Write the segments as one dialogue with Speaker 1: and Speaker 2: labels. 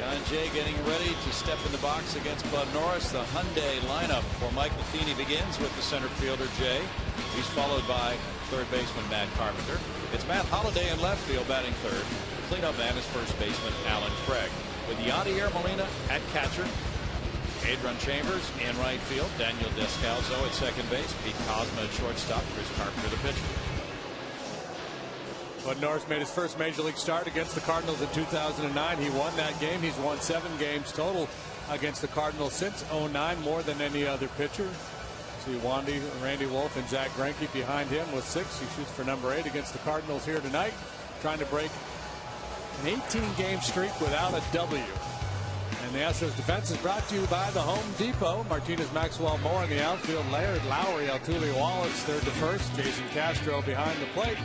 Speaker 1: John Jay getting ready to step in the box against Bud Norris. The Hyundai lineup for Mike Matheny begins with the center fielder Jay. He's followed by third baseman Matt Carpenter. It's Matt Holliday in left field batting third. Cleanup man is first baseman Alan Craig. With Yadier Molina at catcher. Adron Chambers in right field. Daniel Descalzo at second base. Pete Cosma at shortstop. Chris Carpenter the pitcher.
Speaker 2: Bud Norris made his first major league start against the Cardinals in 2009. He won that game. He's won 7 games total against the Cardinals since 2009, more than any other pitcher. See Randy Wolf and Zach Greinke behind him with 6. He shoots for number 8 against the Cardinals here tonight, trying to break an 18-game streak without a W. And the Astros defense is brought to you by the Home Depot. Martinez, Maxwell, Moore in the outfield. Laird, Lowry, Altuve, Wallace third to first. Jason Castro behind the plate.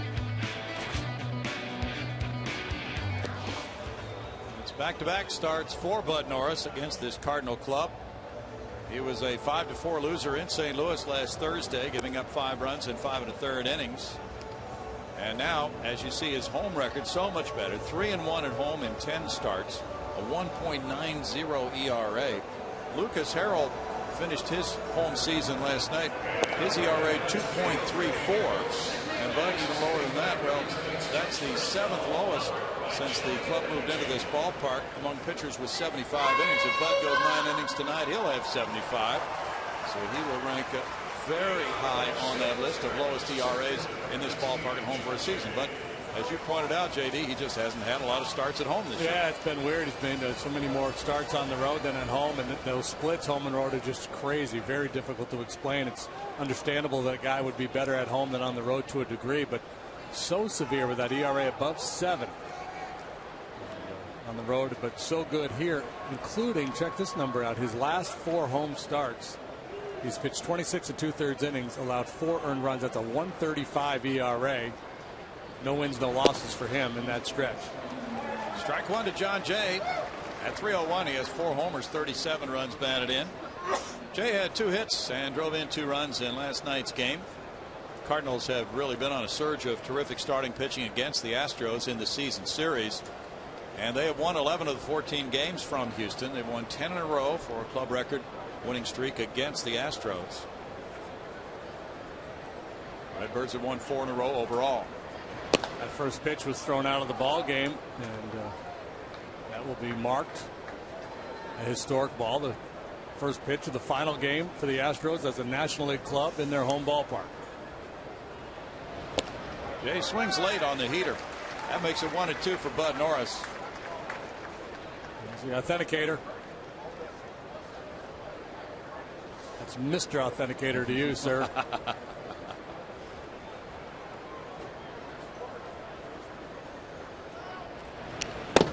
Speaker 1: Back-to-back starts for Bud Norris against this Cardinal club. He was a 5-4 loser in St. Louis last Thursday, giving up 5 runs in 5 1/3 innings. And now, as you see, his home record so much better. 3-1 at home in 10 starts, a 1.90 ERA. Lucas Harrell finished his home season last night. His ERA 2.34, and Bud even lower than that. Well, that's the 7th lowest since the club moved into this ballpark among pitchers with 75 innings. If Bud goes 9 innings tonight, he'll have 75. So he will rank very high on that list of lowest ERAs in this ballpark at home for a season. But as you pointed out, JD, he just hasn't had a lot of starts at home this year.
Speaker 2: Yeah, it's been weird. He's been so many more starts on the road than at home, and those splits home and road are just crazy. Very difficult to explain. It's understandable that a guy would be better at home than on the road to a degree, but so severe with that ERA above 7 on the road, but so good here, including, check this number out, his last 4 home starts. He's pitched 26 2/3 innings, allowed 4 earned runs. That's a 1.35 ERA. No wins, no losses for him in that stretch.
Speaker 1: Strike one to John Jay. At 3:01, he has 4 homers, 37 runs batted in. Jay had 2 hits and drove in 2 runs in last night's game. Cardinals have really been on a surge of terrific starting pitching against the Astros in the season series. And they have won 11 of the 14 games from Houston. They've won 10 in a row for a club record winning streak against the Astros. Redbirds have won 4 in a row overall.
Speaker 2: That first pitch was thrown out of the ball game, and that will be marked a historic ball. The first pitch of the final game for the Astros as a National League club in their home ballpark.
Speaker 1: Jay swings late on the heater. That makes it 1-2 for Bud Norris.
Speaker 2: The authenticator. That's Mr. Authenticator to you, sir.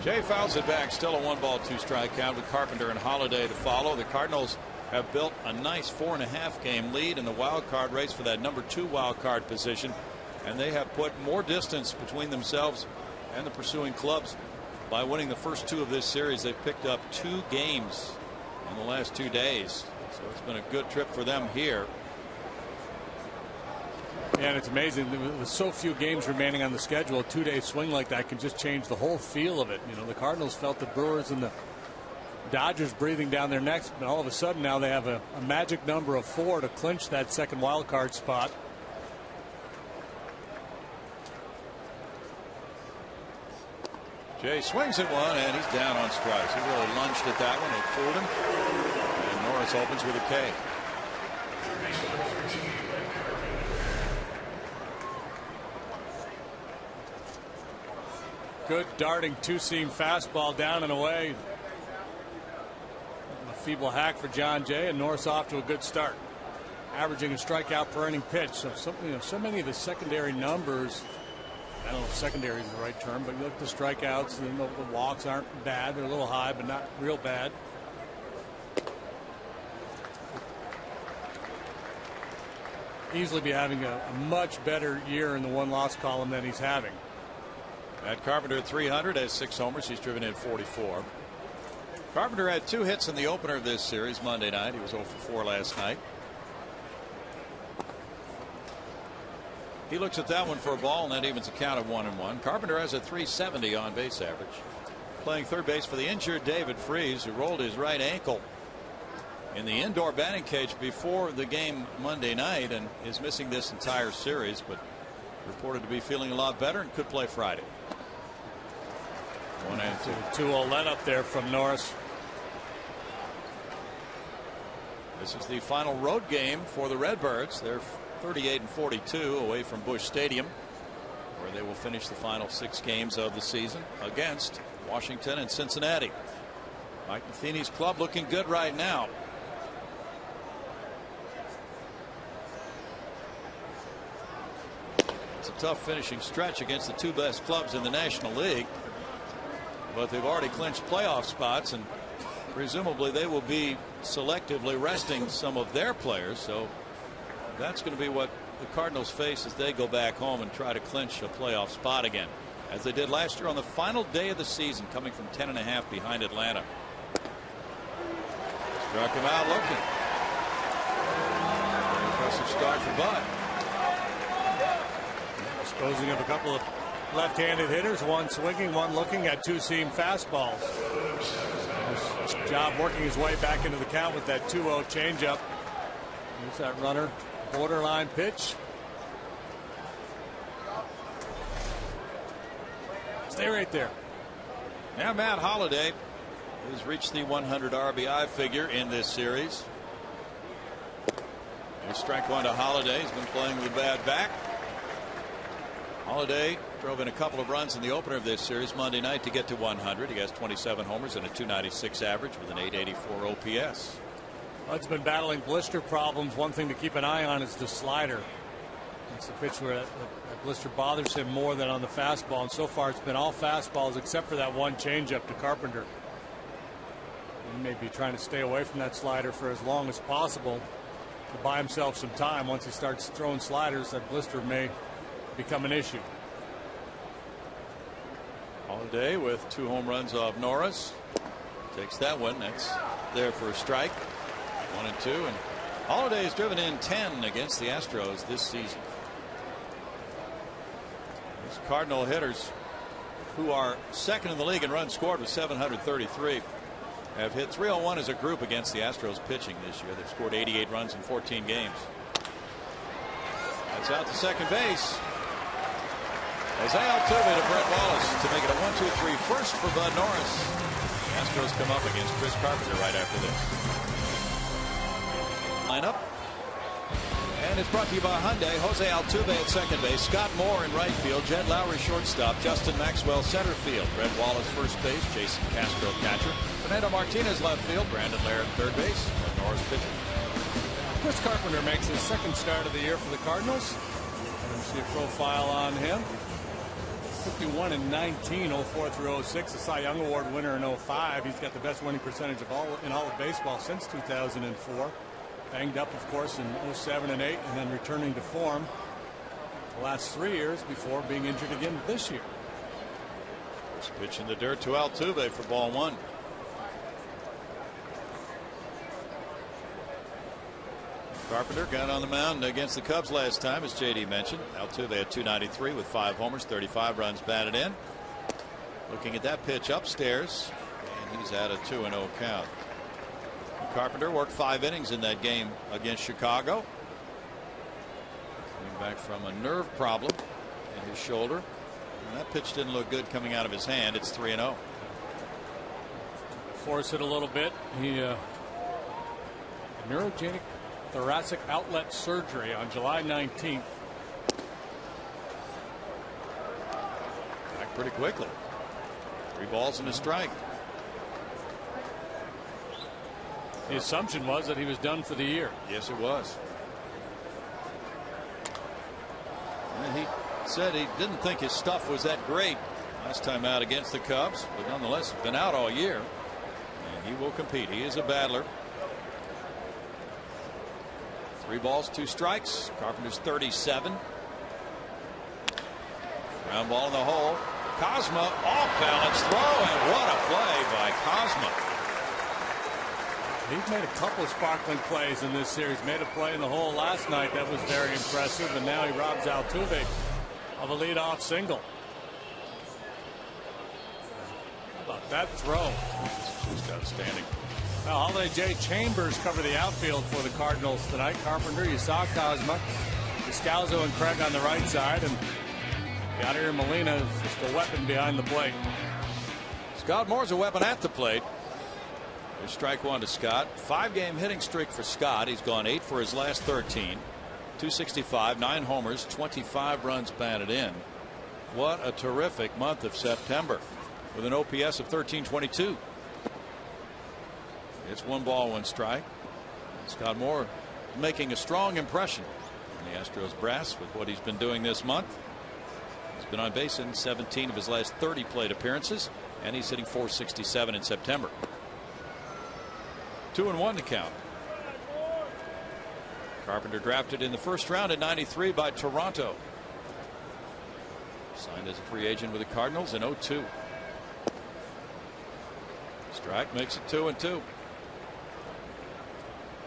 Speaker 1: Jay fouls it back. Still a 1-ball, 2-strike count with Carpenter and Holliday to follow. The Cardinals have built a nice 4.5 game lead in the wild card race for that number 2 wild card position, and they have put more distance between themselves and the pursuing clubs. By winning the first 2 of this series, they've picked up 2 games in the last 2 days. So it's been a good trip for them here.
Speaker 2: Yeah, and it's amazing. With so few games remaining on the schedule, a 2-day swing like that can just change the whole feel of it. You know, the Cardinals felt the Brewers and the Dodgers breathing down their necks, but all of a sudden now they have a magic number of 4 to clinch that second wild card spot.
Speaker 1: Jay swings at one, and he's down on strikes. He really lunged at that one. It fooled him. And Norris opens with a K.
Speaker 2: Good darting 2-seam fastball down and away. A feeble hack for John Jay, and Norris off to a good start. Averaging a strikeout per inning pitch. So, so many of the secondary numbers, I don't know if secondary is the right term, but you look at the strikeouts, and the walks aren't bad. They're a little high, but not real bad. Easily be having a much better year in the 1-loss column than he's having.
Speaker 1: Matt Carpenter at 300 has 6 homers. He's driven in 44. Carpenter had 2 hits in the opener of this series Monday night. He was 0 for 4 last night. He looks at that one for a ball, and that evens a count of 1-1. Carpenter has a 370 on base average. playing third base for the injured David Freese, who rolled his right ankle in the indoor batting cage before the game Monday night and is missing this entire series, but reported to be feeling a lot better and could play Friday. 1-2.
Speaker 2: 2-0 let up there from Norris.
Speaker 1: This is the final road game for the Redbirds. They're 38-42 away from Busch Stadium, where they will finish the final 6 games of the season against Washington and Cincinnati. Mike Matheny's club looking good right now. It's a tough finishing stretch against the 2 best clubs in the National League, but they've already clinched playoff spots, and presumably they will be selectively resting some of their players. So that's going to be what the Cardinals face as they go back home and try to clinch a playoff spot again, as they did last year on the final day of the season, coming from 10.5 behind Atlanta. Struck him out looking. Impressive start for Bud.
Speaker 2: Disposing of a couple of left-handed hitters, one swinging, one looking at 2-seam fastballs. Nice job working his way back into the count with that 2-0 changeup. Here's that runner, borderline pitch. Stay right there.
Speaker 1: Now Matt Holliday has reached the 100 RBI figure in this series. And strike one to Holliday. He's been playing with a bad back. Holliday drove in a couple of runs in the opener of this series Monday night to get to 100. He has 27 homers and a .296 average with an .884 OPS.
Speaker 2: Bud's been battling blister problems. One thing to keep an eye on is the slider. It's the pitch where that blister bothers him more than on the fastball, and so far it's been all fastballs except for that one changeup to Carpenter. He may be trying to stay away from that slider for as long as possible to buy himself some time. Once he starts throwing sliders, that blister may become an issue.
Speaker 1: Holliday with 2 home runs off Norris takes that one. That's there for a strike. 1-2, and Holliday has driven in 10 against the Astros this season. These Cardinal hitters, who are second in the league in runs scored with 733, have hit .301 as a group against the Astros pitching this year. They've scored 88 runs in 14 games. That's out to second base. Jose Altuve to Brett Wallace to make it a 1-2-3 first for Bud Norris. The Astros come up against Chris Carpenter right after this. Lineup. And it's brought to you by Hyundai. Jose Altuve at second base, Scott Moore in right field, Jed Lowry shortstop, Justin Maxwell center field, Brett Wallace first base, Jason Castro catcher, Fernando Martinez left field, Brandon Laird third base, and Norris pitching.
Speaker 2: Chris Carpenter makes his second start of the year for the Cardinals. You see a profile on him. 51 and 19, 04 through 06. The Cy Young Award winner in 05. He's got the best winning percentage of in all of baseball since 2004. Banged up, of course, in 07 and 8, and then returning to form the last 3 years before being injured again this year.
Speaker 1: First pitch in the dirt to Altuve for ball 1. Carpenter got on the mound against the Cubs last time, as JD mentioned. Altuve at .293 with 5 homers, 35 runs batted in. Looking at that pitch upstairs, and he's at a 2-0 count. Carpenter worked 5 innings in that game against Chicago. Coming back from a nerve problem in his shoulder. And that pitch didn't look good coming out of his hand. It's 3-0.
Speaker 2: Force it a little bit. He neurogenic thoracic outlet surgery on July 19th.
Speaker 1: Back pretty quickly. 3 balls and a strike.
Speaker 2: The assumption was that he was done for the year.
Speaker 1: Yes, it was. And he said he didn't think his stuff was that great last time out against the Cubs, but nonetheless has been out all year, and he will compete. He is a battler. 3 balls, 2 strikes. Carpenter's 37. Ground ball in the hole. Cosma off balance throw, and what a play by Cosma.
Speaker 2: He's made a couple of sparkling plays in this series. Made a play in the hole last night that was very impressive, and now he robs Altuve of a leadoff single. about that throw?
Speaker 1: Just outstanding.
Speaker 2: Well, Holiday J. Chambers cover the outfield for the Cardinals tonight. Carpenter, you saw Cosma, Descalzo and Craig on the right side, and Yadier Molina is just a weapon behind the plate.
Speaker 1: Scott Moore's a weapon at the plate. There's strike one to Scott. 5-game hitting streak for Scott. He's gone 8 for his last 13. 265, 9 homers, 25 runs batted in. What a terrific month of September with an OPS of 1322. It's 1 ball, 1 strike. Scott Moore making a strong impression on the Astros brass with what he's been doing this month. He's been on base in 17 of his last 30 plate appearances, and he's hitting .467 in September. 2-1 to count. Carpenter drafted in the first round in '93 by Toronto. Signed as a free agent with the Cardinals in '02. Strike makes it 2-2.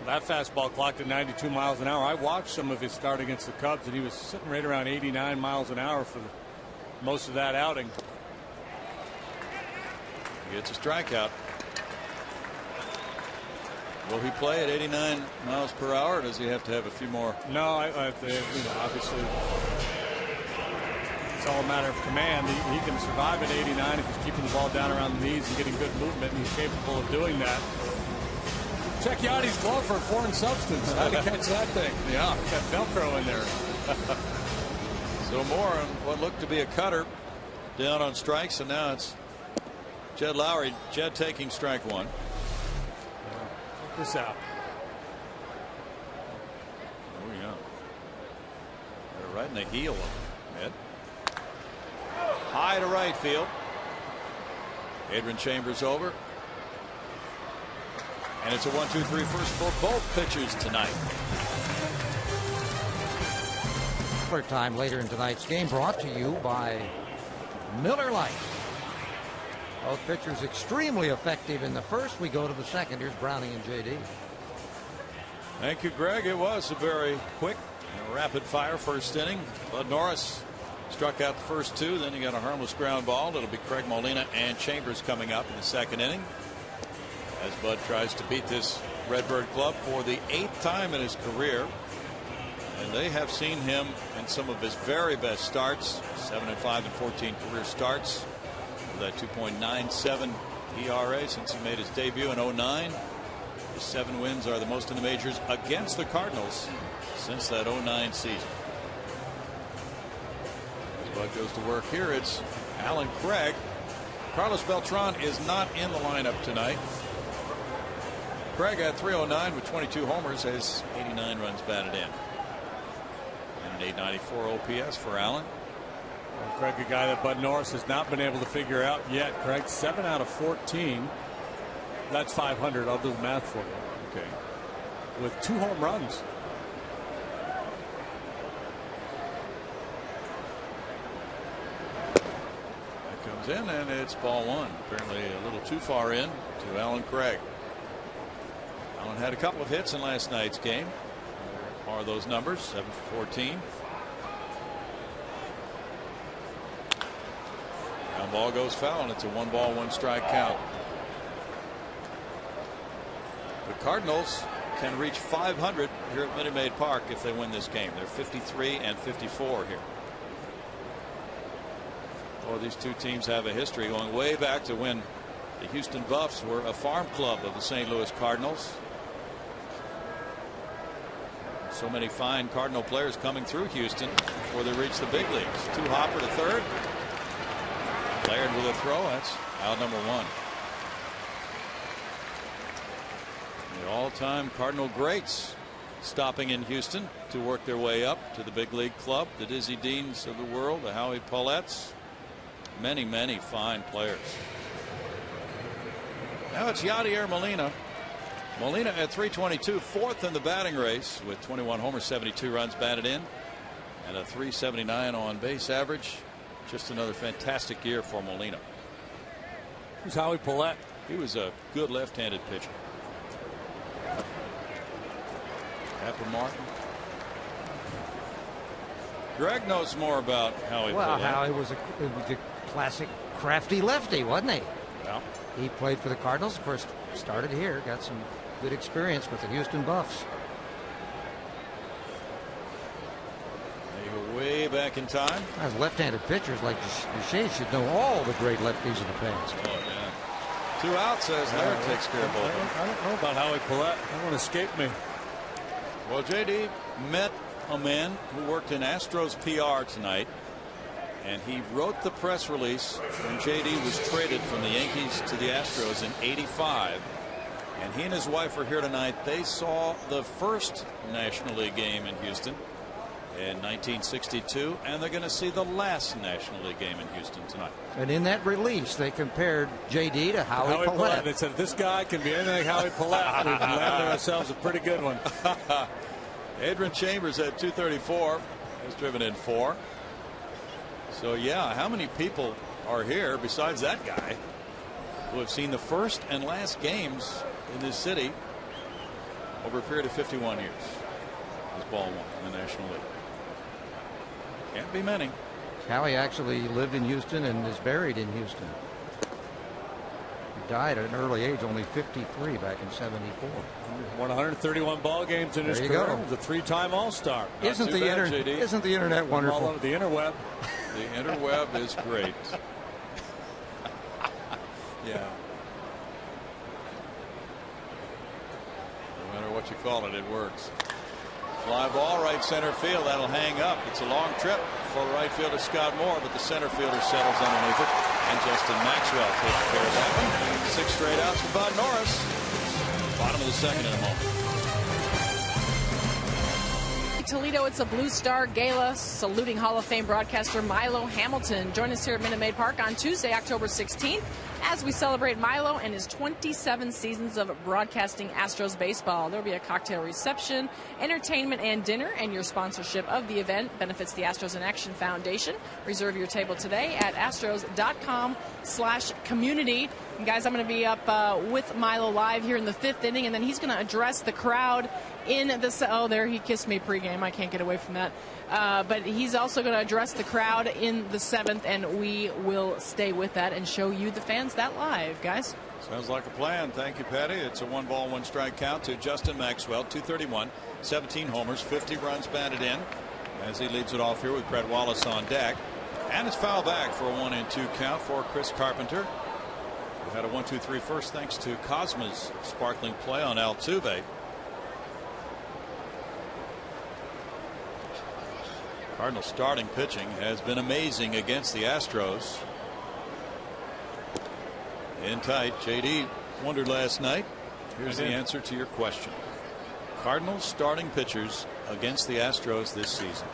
Speaker 2: That fastball clocked at 92 miles an hour. I watched some of his start against the Cubs, and he was sitting right around 89 miles an hour for most of that outing.
Speaker 1: He gets a strikeout. Will he play at 89 miles per hour, or does he have to have a few more?
Speaker 2: No, obviously it's all a matter of command. He can survive at 89 if he's keeping the ball down around the knees and getting good movement, and he's capable of doing that. Check Yachty's glove for a foreign substance. How'd he catch that thing? Yeah, got Velcro in there.
Speaker 1: So Moore on what looked to be a cutter down on strikes, and now it's Jed Lowry. Jed taking strike one.
Speaker 2: Check this out.
Speaker 1: Oh yeah. They're right in the heel of Ed. High to right field. Adrian Chambers over. And it's a 1-2-3 first for both pitchers tonight.
Speaker 3: Time later in tonight's game, brought to you by Miller Lite. Both pitchers extremely effective in the first. We go to the second. Here's Browning and JD.
Speaker 1: Thank you, Greg. It was a very quick and rapid fire first inning. Bud Norris struck out the first 2. Then he got a harmless ground ball. It'll be Craig Molina and Chambers coming up in the second inning, as Bud tries to beat this Redbird club for the 8th time in his career. And they have seen him in some of his very best starts, 7-5 and 14 career starts, with that 2.97 ERA since he made his debut in '09. His 7 wins are the most in the majors against the Cardinals since that '09 season. As Bud goes to work here, it's Alan Craig. Carlos Beltran is not in the lineup tonight. Craig had 309 with 22 homers, has 89 runs batted in. And an 894 OPS for Allen.
Speaker 2: Well, Craig, a guy that Bud Norris has not been able to figure out yet. Craig, 7 out of 14. That's 500. I'll do the math for you.
Speaker 1: Okay.
Speaker 2: With 2 home runs.
Speaker 1: That comes in, and it's ball 1. Apparently a little too far in to Alan Craig. Allen had a couple of hits in last night's game. There are those numbers, 7 for 14. Ground ball goes foul, and it's a 1 ball, 1 strike count. The Cardinals can reach 500 here at Minute Maid Park if they win this game. They're 53 and 54 here. Well, these two teams have a history going way back to when the Houston Buffs were a farm club of the St. Louis Cardinals. So many fine Cardinal players coming through Houston before they reach the big leagues. 2 hopper to third. Laird with a throw. That's out number 1. The all-time Cardinal greats stopping in Houston to work their way up to the big league club. The Dizzy Deans of the world, the Howie Paulettes. Many, many fine players. Now it's Yadier Molina. Molina at 322, 4th in the batting race with 21 homers, 72 runs batted in, and a 379 on base average. Just another fantastic year for Molina.
Speaker 2: Who's Howie Paulette?
Speaker 1: He was a good left-handed pitcher. Captain Martin. Greg knows more about Howie Paulette.
Speaker 3: Howie was a classic crafty lefty, wasn't he?
Speaker 2: Well,
Speaker 3: he played for the Cardinals. Of course, started here, got some good experience with the Houston Buffs.
Speaker 1: They go way back in time.
Speaker 3: As left-handed pitchers like Duche should know all the great lefties of the past.
Speaker 1: Oh, yeah. 2 outs as Laird takes care of both of them.
Speaker 2: I don't know about Howie Paulette. That one escaped me.
Speaker 1: Well, JD met a man who worked in Astros PR tonight, and he wrote the press release when JD was traded from the Yankees to the Astros in '85. And he and his wife are here tonight. They saw the first National League game in Houston in 1962, and they're going to see the last National League game in Houston tonight.
Speaker 3: And in that release, they compared JD to Howie Paulette.
Speaker 2: They said, if this guy can be anything like Howie Paulette, we've landed ourselves a pretty good one.
Speaker 1: Adrian Chambers at 234 has driven in 4. So, yeah, how many people are here besides that guy who have seen the first and last games in this city over a period of 51 years? This ball one in the National League. Can't be many.
Speaker 3: Howie actually lived in Houston and is buried in Houston. He died at an early age, only 53, back in '74.
Speaker 2: Won 131 ball games in his career. He was a 3-time All-Star.
Speaker 3: Isn't the internet wonderful?
Speaker 2: All over the interweb.
Speaker 1: The interweb is great. Yeah. No matter what you call it, it works. Fly ball, right center field. That'll hang up. It's a long trip for right fielder Scott Moore, but the center fielder settles underneath it. And Justin Maxwell takes care of that one. 6 straight outs for Bud Norris. Bottom of the second in a moment.
Speaker 4: Toledo, it's a Blue Star Gala saluting Hall of Fame broadcaster Milo Hamilton. Join us here at Minute Maid Park on Tuesday, October 16th, as we celebrate Milo and his 27 seasons of broadcasting Astros baseball. There'll be a cocktail reception, entertainment, and dinner, and your sponsorship of the event benefits the Astros in Action Foundation. Reserve your table today at astros.com/community. And guys, I'm going to be up with Milo live here in the 5th inning, and then he's going to address the crowd in the... Oh, there, he kissed me pregame. I can't get away from that. But he's also going to address the crowd in the 7th, and we will stay with that and show you, the fans, that live, guys.
Speaker 1: Sounds like a plan. Thank you, Patty. It's a 1-ball, 1-strike count to Justin Maxwell. 231, 17 homers, 50 runs batted in, as he leads it off here with Brett Wallace on deck. And it's foul back for a 1-2 count for Chris Carpenter. We had a 1-2-3 first thanks to Cosma's sparkling play on Altuve. Cardinals starting pitching has been amazing against the Astros. In tight. JD wondered last night. Here's the answer to your question. Cardinals starting pitchers against the Astros this season.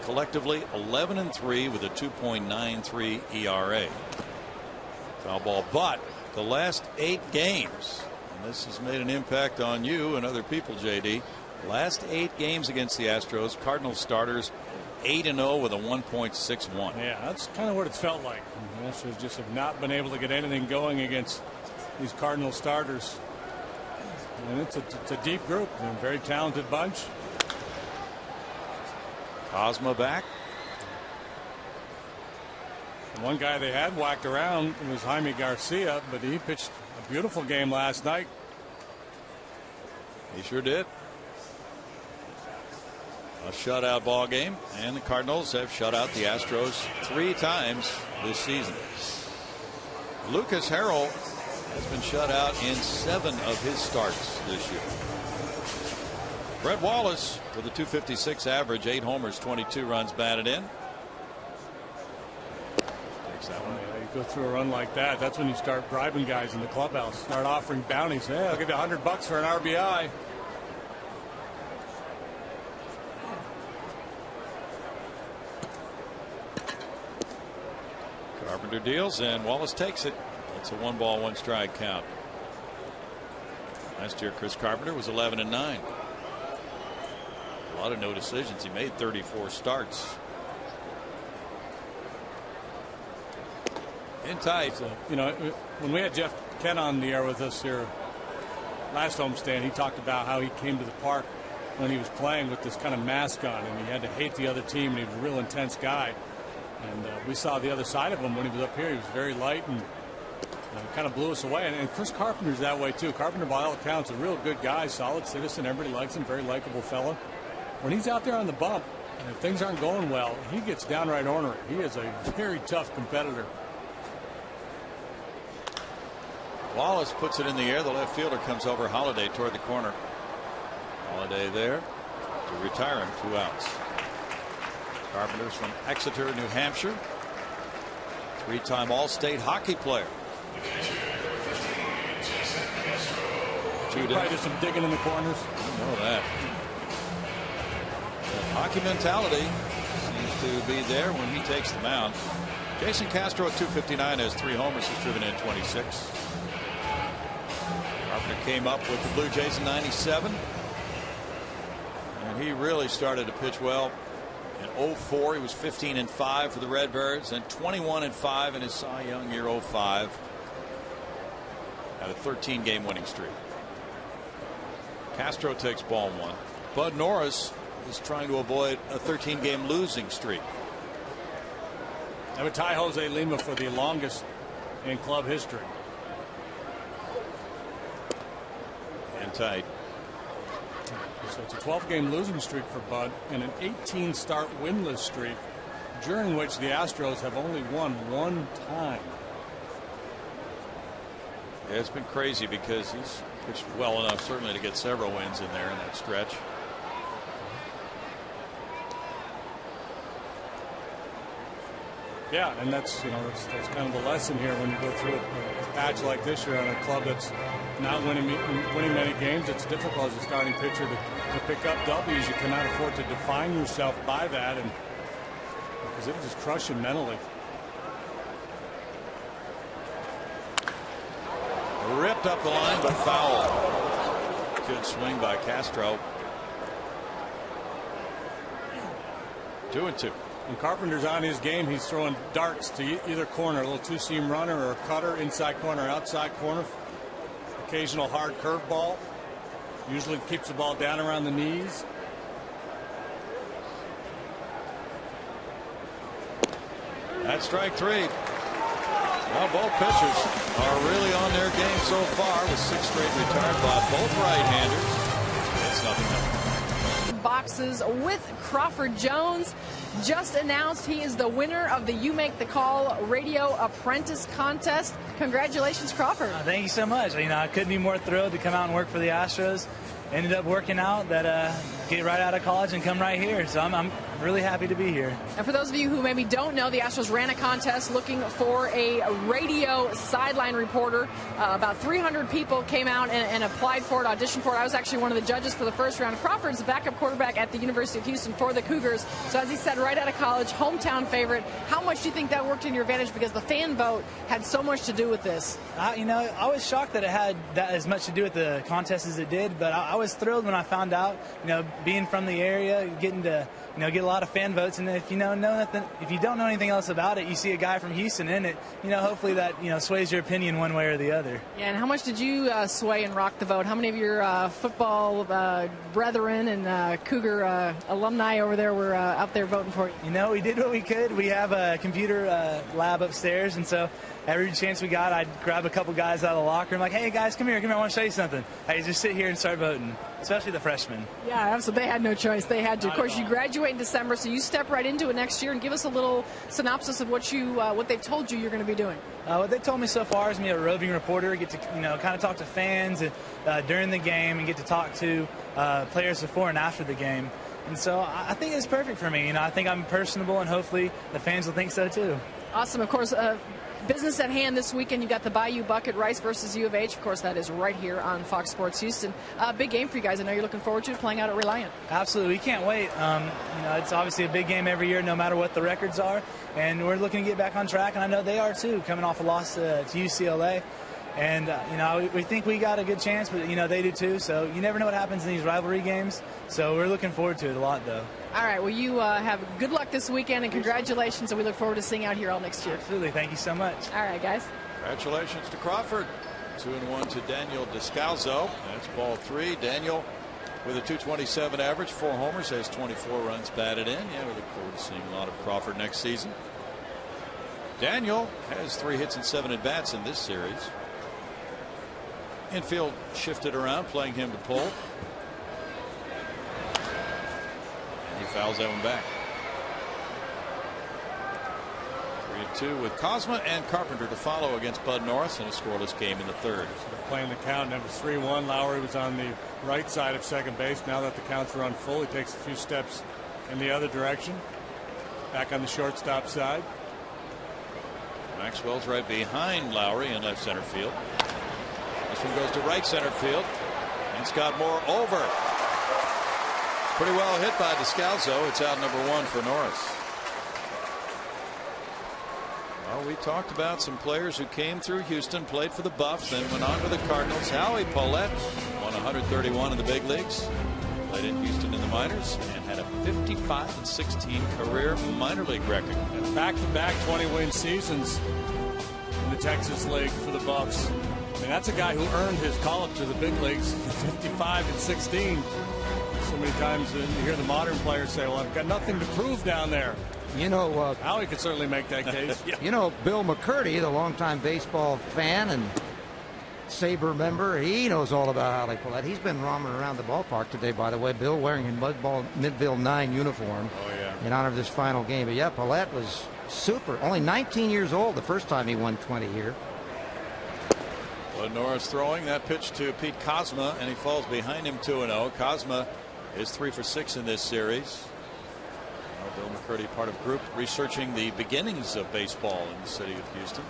Speaker 1: Collectively 11-3 with a 2.93 ERA. Foul ball, but the last 8 games, and this has made an impact on you and other people, JD. Last 8 games against the Astros, Cardinals starters 8-0 with a 1.61.
Speaker 2: Yeah, that's kind of what it's felt like. The Astros just have not been able to get anything going against these Cardinal starters. And it's a deep group. They're a very talented bunch.
Speaker 1: Cosma back.
Speaker 2: The one guy they had whacked around was Jaime Garcia, but he pitched a beautiful game last night.
Speaker 1: He sure did. A shutout ball game, and the Cardinals have shut out the Astros 3 times this season. Lucas Harrell has been shut out in 7 of his starts this year. Brett Wallace with a .256 average, 8 homers, 22 runs batted in. Takes that one.
Speaker 2: Yeah, you go through a run like that, that's when you start bribing guys in the clubhouse. Start offering bounties. Hey, I'll give you $100 for an RBI.
Speaker 1: Carpenter deals, and Wallace takes it. It's a 1-ball, 1-strike count. Last year, Chris Carpenter was 11-9. A lot of no decisions. He made 34 starts. In tight.
Speaker 2: So, you know, when we had Jeff Kent on the air with us here last homestand, he talked about how he came to the park when he was playing with this kind of mask on, and he had to hate the other team, and he was a real intense guy. And we saw the other side of him when he was up here. He was very light and kind of blew us away. And Chris Carpenter's that way, too. Carpenter, by all accounts, a real good guy, solid citizen. Everybody likes him, very likable fellow. When he's out there on the bump, and if things aren't going well, he gets downright ornery. He is a very tough competitor.
Speaker 1: Wallace puts it in the air. The left fielder comes over. Holliday toward the corner. Holliday there to retire him. 2 outs. Carpenter's from Exeter, New Hampshire. 3-time All-State hockey player.
Speaker 2: Probably just some digging in the corners.
Speaker 1: You know that. The hockey mentality seems to be there when he takes the mound. Jason Castro at 259 has 3 homers. He's driven in 26. Carpenter came up with the Blue Jays in '97. And he really started to pitch well. In 04, he was 15-5 for the Redbirds, and 21-5 in his Cy Young year 05. Had a 13-game winning streak. Castro takes ball 1. Bud Norris is trying to avoid a 13-game losing streak.
Speaker 2: That would tie Jose Lima for the longest in club history.
Speaker 1: And tight.
Speaker 2: So it's a 12-game losing streak for Bud and an 18-start winless streak, during which the Astros have only won 1 time.
Speaker 1: Yeah, it's been crazy because he's pitched well enough certainly to get several wins in there in that stretch.
Speaker 2: Yeah, and that's that's kind of the lesson here when you go through a patch like this. You're on a club that's not winning many games. It's difficult as a starting pitcher to pick up W's. You cannot afford to define yourself by that, and because it just crush you mentally.
Speaker 1: Ripped up the line, but foul. Good swing by Castro. 2-2.
Speaker 2: When Carpenter's on his game, he's throwing darts to either corner, a little 2-seam runner or a cutter, inside corner, outside corner. Occasional hard curveball. Usually keeps the ball down around the knees.
Speaker 1: That's strike 3. Well, both pitchers are really on their game so far with 6 straight retired by both right-handers. It's 0-0.
Speaker 4: Boxes with Crawford Jones. Just announced he is the winner of the You Make the Call Radio Apprentice Contest. Congratulations, Crawford.
Speaker 5: Thank you so much. I couldn't be more thrilled to come out and work for the Astros. Ended up working out that get right out of college and come right here. So I'm really happy to be here.
Speaker 4: And for those of you who maybe don't know, the Astros ran a contest looking for a radio sideline reporter. About 300 people came out and applied for it, auditioned for it. I was actually one of the judges for the first round. Crawford's a backup quarterback at the University of Houston for the Cougars. So as he said, right out of college, hometown favorite. How much do you think that worked in your advantage? Because the fan vote had so much to do with this.
Speaker 5: I was shocked that it had that as much to do with the contest as it did, but I was thrilled when I found out, being from the area, getting to get a lot of fan votes, and if you don't know anything else about it, you see a guy from Houston in it, hopefully that sways your opinion one way or the other. Yeah,
Speaker 4: and how much did you sway and rock the vote? How many of your football brethren and Cougar alumni over there were out there voting for you?
Speaker 5: We did what we could. We have a computer lab upstairs, and so every chance we got, I'd grab a couple guys out of the locker room, like, hey guys, come here, I want to show you something. Hey, just sit here and start voting, especially the freshmen.
Speaker 4: Yeah, absolutely. They had no choice. They had to. Of course, you graduate in December, so you step right into it next year. And give us a little synopsis of what they've told you you're going to be doing.
Speaker 5: What they told me so far is me a roving reporter, get to kind of talk to fans during the game and get to talk to players before and after the game. And so I think it's perfect for me. I think I'm personable, and hopefully the fans will think so too.
Speaker 4: Awesome. Of course, business at hand this weekend. You got the Bayou Bucket, Rice versus U of H. Of course, that is right here on Fox Sports Houston. Big game for you guys. I know you're looking forward to it, playing out at Reliant.
Speaker 5: Absolutely. We can't wait. It's obviously a big game every year, no matter what the records are. And we're looking to get back on track, and I know they are too, coming off a loss to UCLA. And, we think we got a good chance, but, they do too. So you never know what happens in these rivalry games. So we're looking forward to it a lot, though.
Speaker 4: All right. Well, you have good luck this weekend, and congratulations. And we look forward to seeing you out here all next year.
Speaker 5: Absolutely. Thank you so much.
Speaker 4: All right, guys.
Speaker 1: Congratulations to Crawford. 2-1 to Daniel Descalzo. That's ball 3. Daniel with a .227 average, 4 homers, has 24 runs batted in. Yeah, we look forward to seeing a lot of Crawford next season. Daniel has 3 hits and 7 at bats in this series. Infield shifted around, playing him to pull. And he fouls that one back. 3-2 with Kozma and Carpenter to follow against Bud Norris in a scoreless game in the third.
Speaker 2: Playing the count, and it was 3-1. Lowry was on the right side of second base. Now that the counts run full, he takes a few steps in the other direction. Back on the shortstop side.
Speaker 1: Maxwell's right behind Lowry in left center field. This one goes to right center field. And Scott Moore over. Pretty well hit by Descalzo. It's out number 1 for Norris. Well, we talked about some players who came through Houston, played for the Buffs, then went on to the Cardinals. Howie Paulette won 131 in the big leagues, played in Houston in the minors, and had a 55-16 career minor league record.
Speaker 2: Back-to-back 20-win seasons in the Texas League for the Buffs. I mean, that's a guy who earned his call-up to the big leagues, 55-16. So many times you hear the modern players say, well, I've got nothing to prove down there.
Speaker 3: You know,
Speaker 2: Howie could certainly make that case.
Speaker 1: Yeah.
Speaker 3: You know, Bill McCurdy, the longtime baseball fan and Sabre member, he knows all about Howie Paulette. He's been roaming around the ballpark today, by the way. Bill wearing his Midville 9 uniform in honor of this final game. But yeah, Paulette was super. Only 19 years old the first time he won 20 here.
Speaker 1: Bud Norris throwing that pitch to Pete Kozma, and he falls behind him 2-0. Kozma is 3 for 6 in this series. Bill McCurdy, part of group researching the beginnings of baseball in the city of Houston.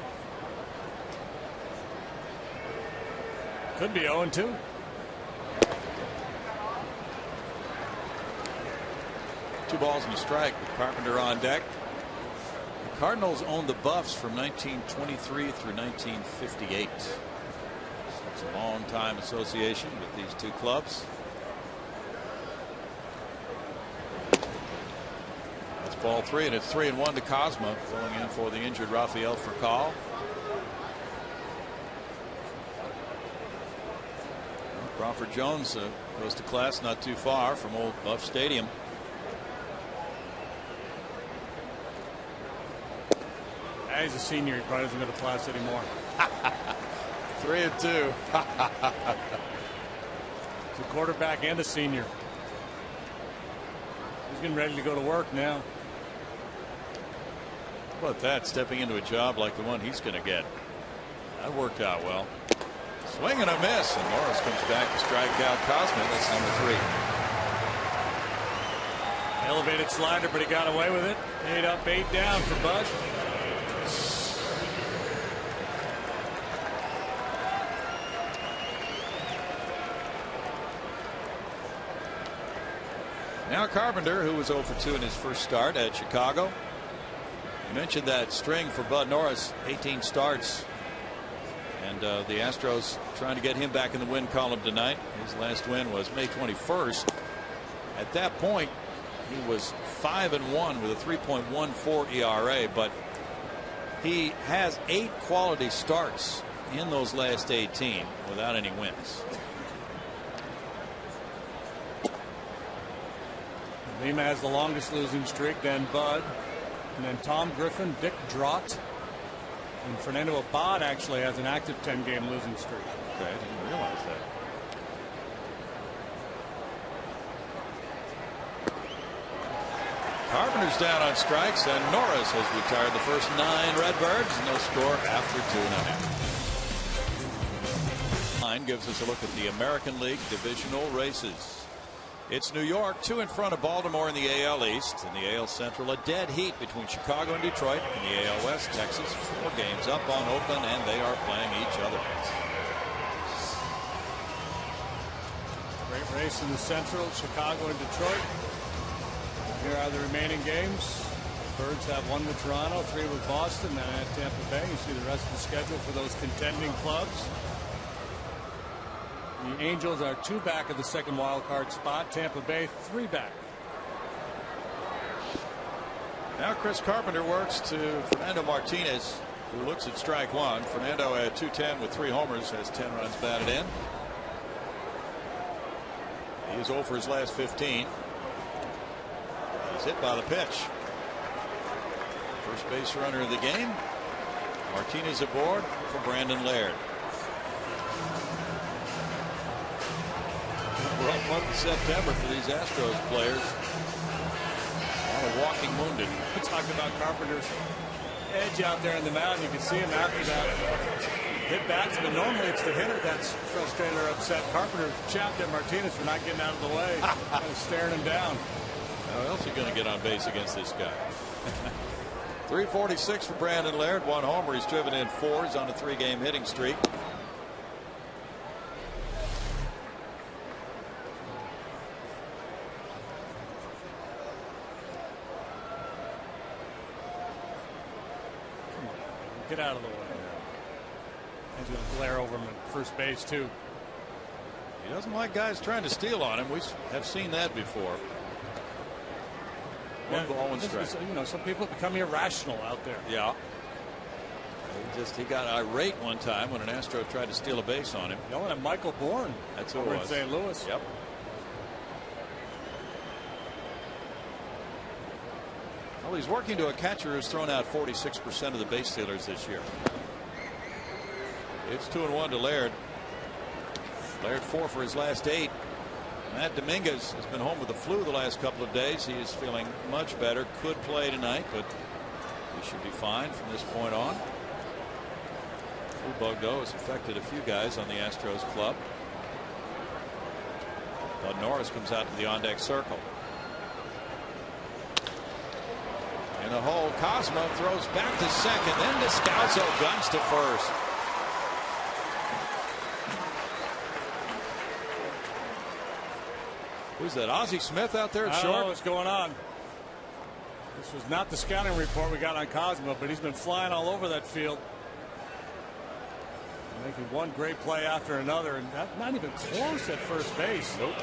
Speaker 2: Could be 0-2.
Speaker 1: Two balls and a strike with Carpenter on deck. The Cardinals owned the Buffs from 1923 through 1958. So it's a long time association with these two clubs. Ball 3, and it's 3-1 to Kozma, filling in for the injured Rafael Furcal. Crawford Jones goes to class not too far from Old Buff Stadium.
Speaker 2: He's a senior. He probably doesn't go to class anymore.
Speaker 1: 3-2.
Speaker 2: He's a quarterback and a senior. He's getting ready to go to work now.
Speaker 1: How about that, stepping into a job like the one he's going to get? That worked out well. Swing and a miss, and Norris comes back to strike out Kozma. That's number 3.
Speaker 2: Elevated slider, but he got away with it. 8 up, 8 down for Bud.
Speaker 1: Now Carpenter, who was 0 for 2 in his first start at Chicago. You mentioned that string for Bud Norris, 18 starts. And the Astros trying to get him back in the win column tonight. His last win was May 21st. At that point, he was 5-1 with a 3.14 ERA, but he has 8 quality starts in those last 18 without any wins.
Speaker 2: Lima has the longest losing streak, then Bud, and then Tom Griffin, Dick Drott, and Fernando Abad actually has an active 10-game losing streak.
Speaker 1: Okay, I didn't realize that. Carpenter's down on strikes, and Norris has retired the first 9 Redbirds. No score after 2.5. Line gives us a look at the American League divisional races. It's New York 2 in front of Baltimore in the AL East. In the AL Central, a dead heat between Chicago and Detroit. In the AL West, Texas 4 games up on Oakland, and they are playing each other.
Speaker 2: Great race in the Central, Chicago and Detroit. Here are the remaining games. Birds have 1 with Toronto, 3 with Boston, then at Tampa Bay. You see the rest of the schedule for those contending clubs. The Angels are 2 back of the second wild card spot. Tampa Bay 3 back.
Speaker 1: Now Chris Carpenter works to Fernando Martinez, who looks at strike 1. Fernando had 210 with 3 homers, has 10 runs batted in. He is 0 for his last 15. He's hit by the pitch. First base runner of the game. Martinez aboard for Brandon Laird. Rough month of September for these Astros players. On a walking wounded.
Speaker 2: We talked about Carpenter's edge out there in the mound. You can see him after that hit batsman. Normally it's the hitter that's frustrated or upset. Carpenter chapped at Martinez for not getting out of the way. Kind of staring him down.
Speaker 1: How else are you going to get on base against this guy? 346 for Brandon Laird. 1 homer. He's driven in 4. He's on a 3-game hitting streak.
Speaker 2: Get out of the way. He's going to glare over him at first base too.
Speaker 1: He doesn't like guys trying to steal on him. We have seen that before. One ball, one strike.
Speaker 2: You know, some people become irrational out there.
Speaker 1: Yeah. He got irate one time when an Astro tried to steal a base on him.
Speaker 2: Yelling at Michael Bourne.
Speaker 1: That's who it
Speaker 2: over
Speaker 1: was.
Speaker 2: in St. Louis.
Speaker 1: Yep. Well, he's working to a catcher who's thrown out 46% of the base stealers this year. It's 2-1 to Laird. Laird 4 for his last 8. Matt Dominguez has been home with the flu the last couple of days. He is feeling much better. Could play tonight, but he should be fine from this point on. Flu bug, though, has affected a few guys on the Astros club. Bud Norris comes out to the on-deck circle. In the hole, Cosmo throws back to second. Then Descalso guns to first. Who's that? Ozzie Smith out there at short?
Speaker 2: I don't know what's going on. This was not the scouting report we got on Cosmo, but he's been flying all over that field. Making one great play after another, and not even close at first base.
Speaker 1: Nope.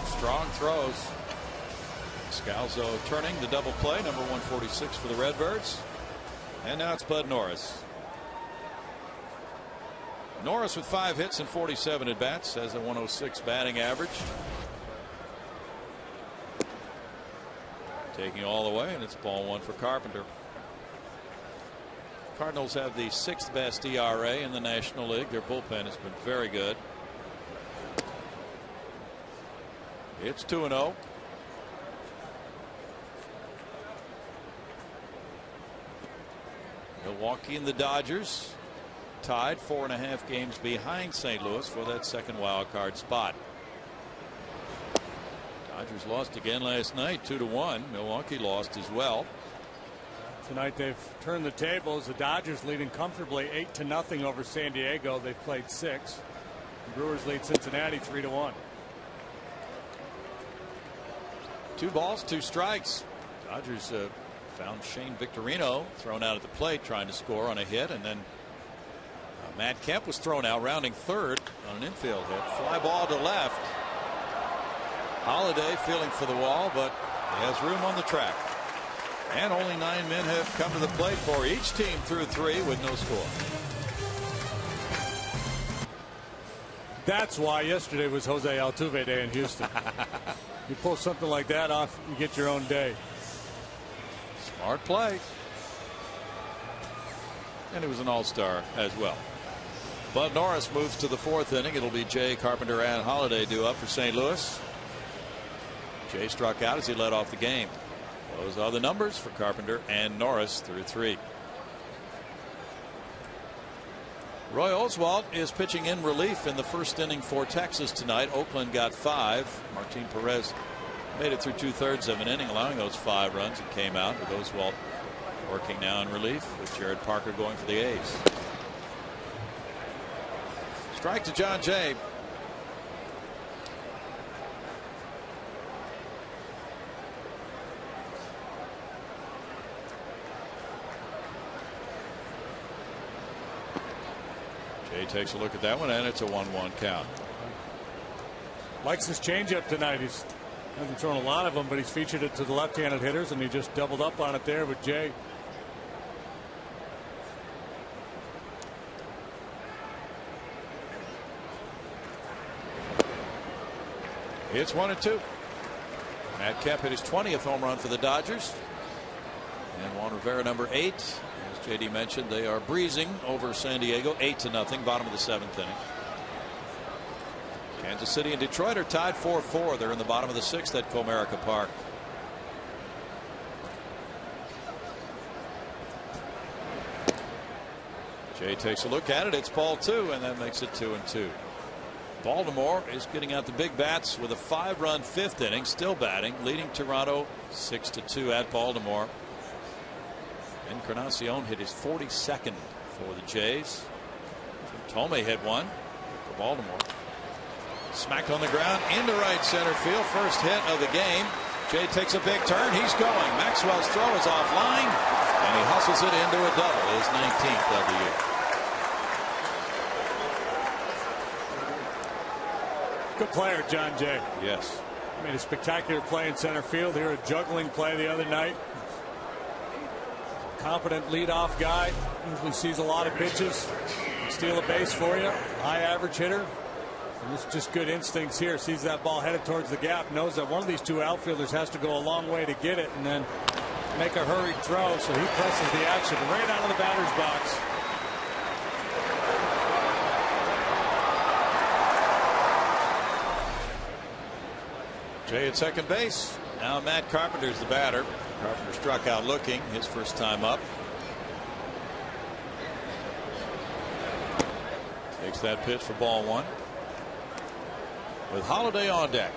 Speaker 1: Strong throws. Scalzo turning the double play, number 146 for the Redbirds. And now it's Bud Norris. Norris with 5 hits and 47 at bats, has a 106 batting average. Taking all the way, and it's ball 1 for Carpenter. Cardinals have the 6th best ERA in the National League. Their bullpen has been very good. It's 2-0. Milwaukee and the Dodgers tied 4.5 games behind St. Louis for that second wild card spot. Dodgers lost again last night 2-1. Milwaukee lost as well.
Speaker 2: Tonight they've turned the tables. The Dodgers leading comfortably 8-0 over San Diego. They've played 6. The Brewers lead Cincinnati 3-1.
Speaker 1: 2 balls, 2 strikes. Dodgers found Shane Victorino thrown out at the plate trying to score on a hit, and then Matt Kemp was thrown out rounding third on an infield hit. Fly ball to left. Holiday feeling for the wall, but he has room on the track. And only 9 men have come to the plate for each team through 3 with no score.
Speaker 2: That's why yesterday was Jose Altuve Day in Houston. You pull something like that off, you get your own day.
Speaker 1: Smart play. And he was an all-star as well. Bud Norris moves to the 4th inning. It'll be Jay, Carpenter, and Holiday due up for St. Louis. Jay struck out as he led off the game. Those are the numbers for Carpenter and Norris through 3. Roy Oswalt is pitching in relief in the 1st inning for Texas tonight. Oakland got 5. Martin Perez made it through 2/3 of an inning, allowing those 5 runs and came out with Oswalt working now in relief with Jared Parker going for the A's. Strike to John Jay. Jay takes a look at that one, and it's a 1-1 count.
Speaker 2: Likes his changeup tonight. He's hasn't thrown a lot of them, but he's featured it to the left-handed hitters, and he just doubled up on it there with Jay.
Speaker 1: It's 1-2. Matt Kemp hit his 20th home run for the Dodgers. And Juan Rivera, number 8. As JD mentioned, they are breezing over San Diego 8-0, bottom of the 7th inning. Kansas City and Detroit are tied 4-4. They're in the bottom of the 6th at Comerica Park. Jay takes a look at it. It's ball 2, and that makes it 2-2. Baltimore is getting out the big bats with a 5-run 5th inning, still batting, leading Toronto 6-2 at Baltimore. Encarnacion hit his 42nd for the Jays. Tome hit one for Baltimore. Smacked on the ground into right center field. First hit of the game. Jay takes a big turn. He's going. Maxwell's throw is offline, and he hustles it into a double. His 19th of the year.
Speaker 2: Good player, John Jay.
Speaker 1: Yes.
Speaker 2: Made a spectacular play in center field here. A juggling play the other night. Competent leadoff guy. Usually sees a lot of pitches. Steal a base for you. High average hitter. And it's just good instincts here. Sees that ball headed towards the gap. Knows that one of these two outfielders has to go a long way to get it and then make a hurried throw. So he presses the action right out of the batter's box.
Speaker 1: Jay at second base. Now Matt Carpenter's the batter. Carpenter struck out looking his first time up. Takes that pitch for ball 1. With Holiday on deck.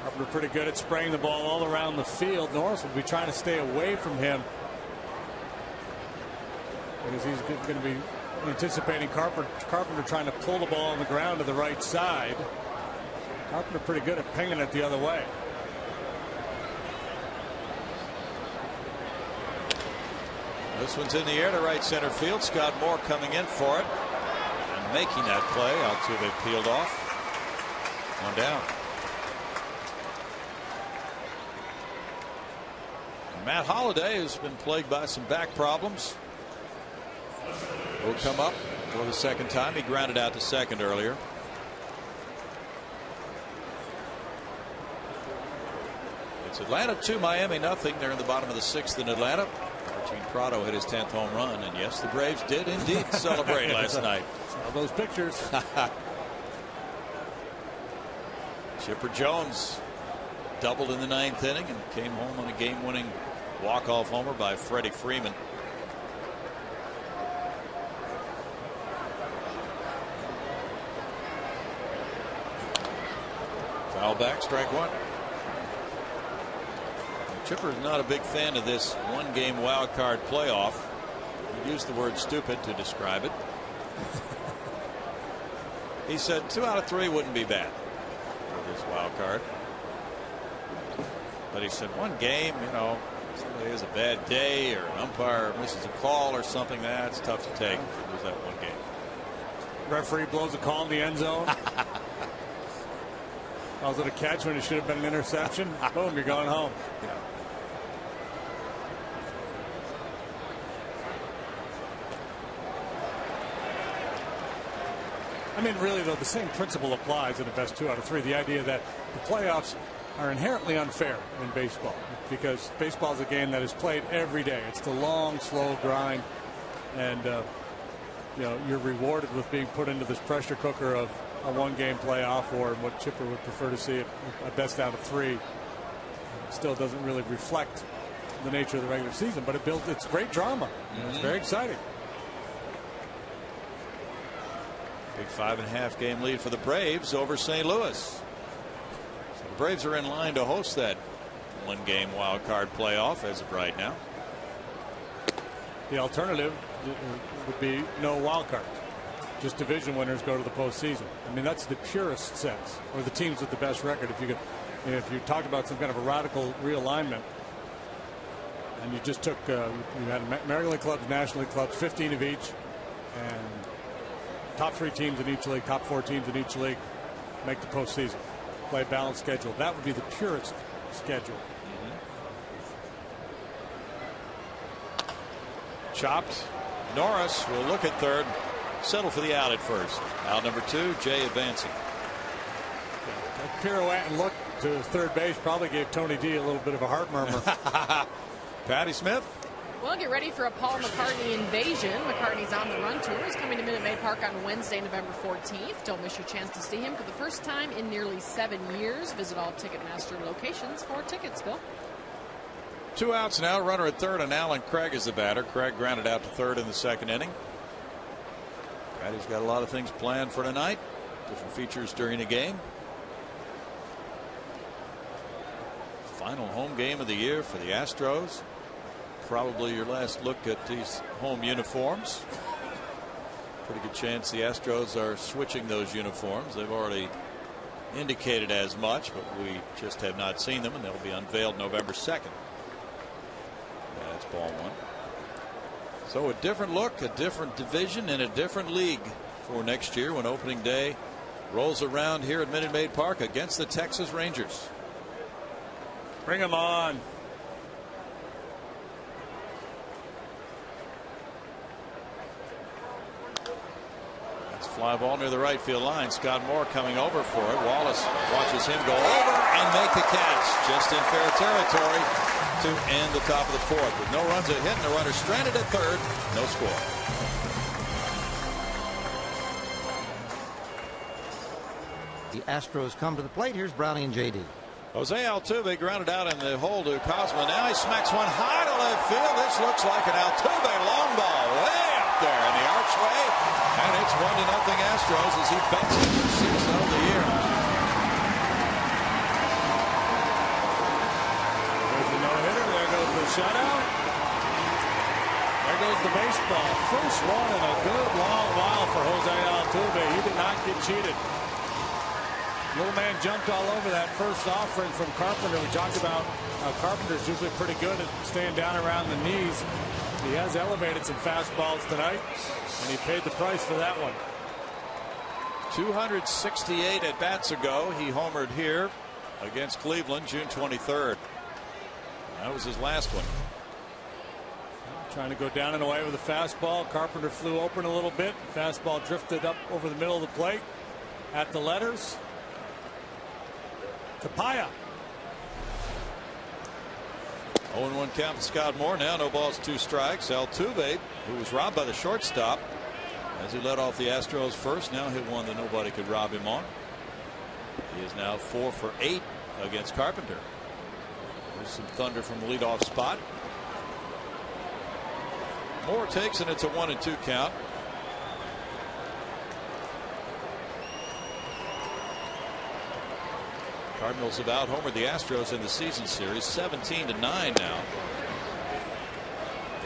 Speaker 2: Carpenter pretty good at spraying the ball all around the field. Norris will be trying to stay away from him because he's going to be anticipating Carpenter trying to pull the ball on the ground to the right side. Carpenter pretty good at pinging it the other way.
Speaker 1: This one's in the air to right center field. Scott Moore coming in for it and making that play. Altuve peeled off. One down. And Matt Holliday has been plagued by some back problems. Will come up for the second time. He grounded out to second earlier. It's Atlanta 2, Miami nothing. They're in the bottom of the 6th in Atlanta. Gene Prado hit his 10th home run, and yes, the Braves did indeed celebrate last night.
Speaker 2: All those pictures.
Speaker 1: Chipper Jones doubled in the 9th inning and came home on a game-winning walk-off homer by Freddie Freeman. Foul back, strike 1. Chipper is not a big fan of this one-game wild card playoff. He used the word stupid to describe it. He said 2 out of 3 wouldn't be bad for this wild card. But he said one game, you know, somebody has a bad day or an umpire misses a call or something, that's tough to take. Lose that one game.
Speaker 2: Referee blows a call in the end zone. Calls it a catch when it should have been an interception. Boom, you're going home.
Speaker 1: Yeah.
Speaker 2: I mean, really, though, the same principle applies in the best 2 out of 3. The idea that the playoffs are inherently unfair in baseball because baseball is a game that is played every day. It's the long, slow grind, and you know, you're rewarded with being put into this pressure cooker of a one-game playoff, or what Chipper would prefer to see, a best out of 3. It still doesn't really reflect the nature of the regular season, but it's great drama. It's very exciting.
Speaker 1: Big 5.5 game lead for the Braves over St. Louis. So the Braves are in line to host that one-game wild card playoff as of right now.
Speaker 2: The alternative would be no wild card. Just division winners go to the postseason. I mean, that's the purest sense, or the teams with the best record. If you talked about some kind of a radical realignment, and you just took you had American League clubs, National League clubs, 15 of each, and top 3 teams in each league, top 4 teams in each league make the postseason. Play a balanced schedule. That would be the purest schedule.
Speaker 1: Chopped. Norris will look at third. Settle for the out at first. Out number 2, Jay advancing.
Speaker 2: Pirouette and look to third base probably gave Tony D a little bit of a heart murmur.
Speaker 1: Patty Smith.
Speaker 4: Well, get ready for a Paul McCartney invasion. McCartney's On the Run tour is coming to Minute Maid Park on Wednesday, November 14th. Don't miss your chance to see him for the first time in nearly 7 years. Visit all Ticketmaster locations for tickets, Bill.
Speaker 1: 2 outs now. Runner at third, and Alan Craig is the batter. Craig grounded out to third in the second inning. Patty's got a lot of things planned for tonight. Different features during the game. Final home game of the year for the Astros. Probably your last look at these home uniforms. Pretty good chance the Astros are switching those uniforms. They've already indicated as much, but we just have not seen them, and they'll be unveiled November 2nd. That's ball one. So a different look, a different division, and a different league for next year when opening day rolls around here at Minute Maid Park against the Texas Rangers.
Speaker 2: Bring them on.
Speaker 1: Fly ball near the right field line. Scott Moore coming over for it. Wallace watches him go over and make the catch just in fair territory to end the top of the fourth. With no runs at hit and the runner stranded at third. No score.
Speaker 3: The Astros come to the plate. Here's Brownie and JD.
Speaker 1: Jose Altuve grounded out in the hole to Cosma. Now he smacks one high to left field. This looks like an Altuve long ball way up there in the archway. And it's 1-0 Astros as he bets it for 6th of the year.
Speaker 2: There's a no-hitter. There goes the shutout. There goes the baseball. First one in a good long while for Jose Altuve. He did not get cheated. Little man jumped all over that first offering from Carpenter. We talked about Carpenter's usually pretty good at staying down around the knees. He has elevated some fastballs tonight, and he paid the price for that one.
Speaker 1: 268 at bats ago. He homered here against Cleveland June 23rd. That was his last one.
Speaker 2: Trying to go down and away with a fastball. Carpenter flew open a little bit. Fastball drifted up over the middle of the plate at the letters. Tapia.
Speaker 1: 0-1 count to Scott Moore. Now no balls, 2 strikes. Altuve, who was robbed by the shortstop as he led off the Astros first, now hit one that nobody could rob him on. He is now 4 for 8 against Carpenter. There's some thunder from the leadoff spot. Moore takes, and it's a 1-2 count. Cardinals have out-homered the Astros in the season series 17-9 now.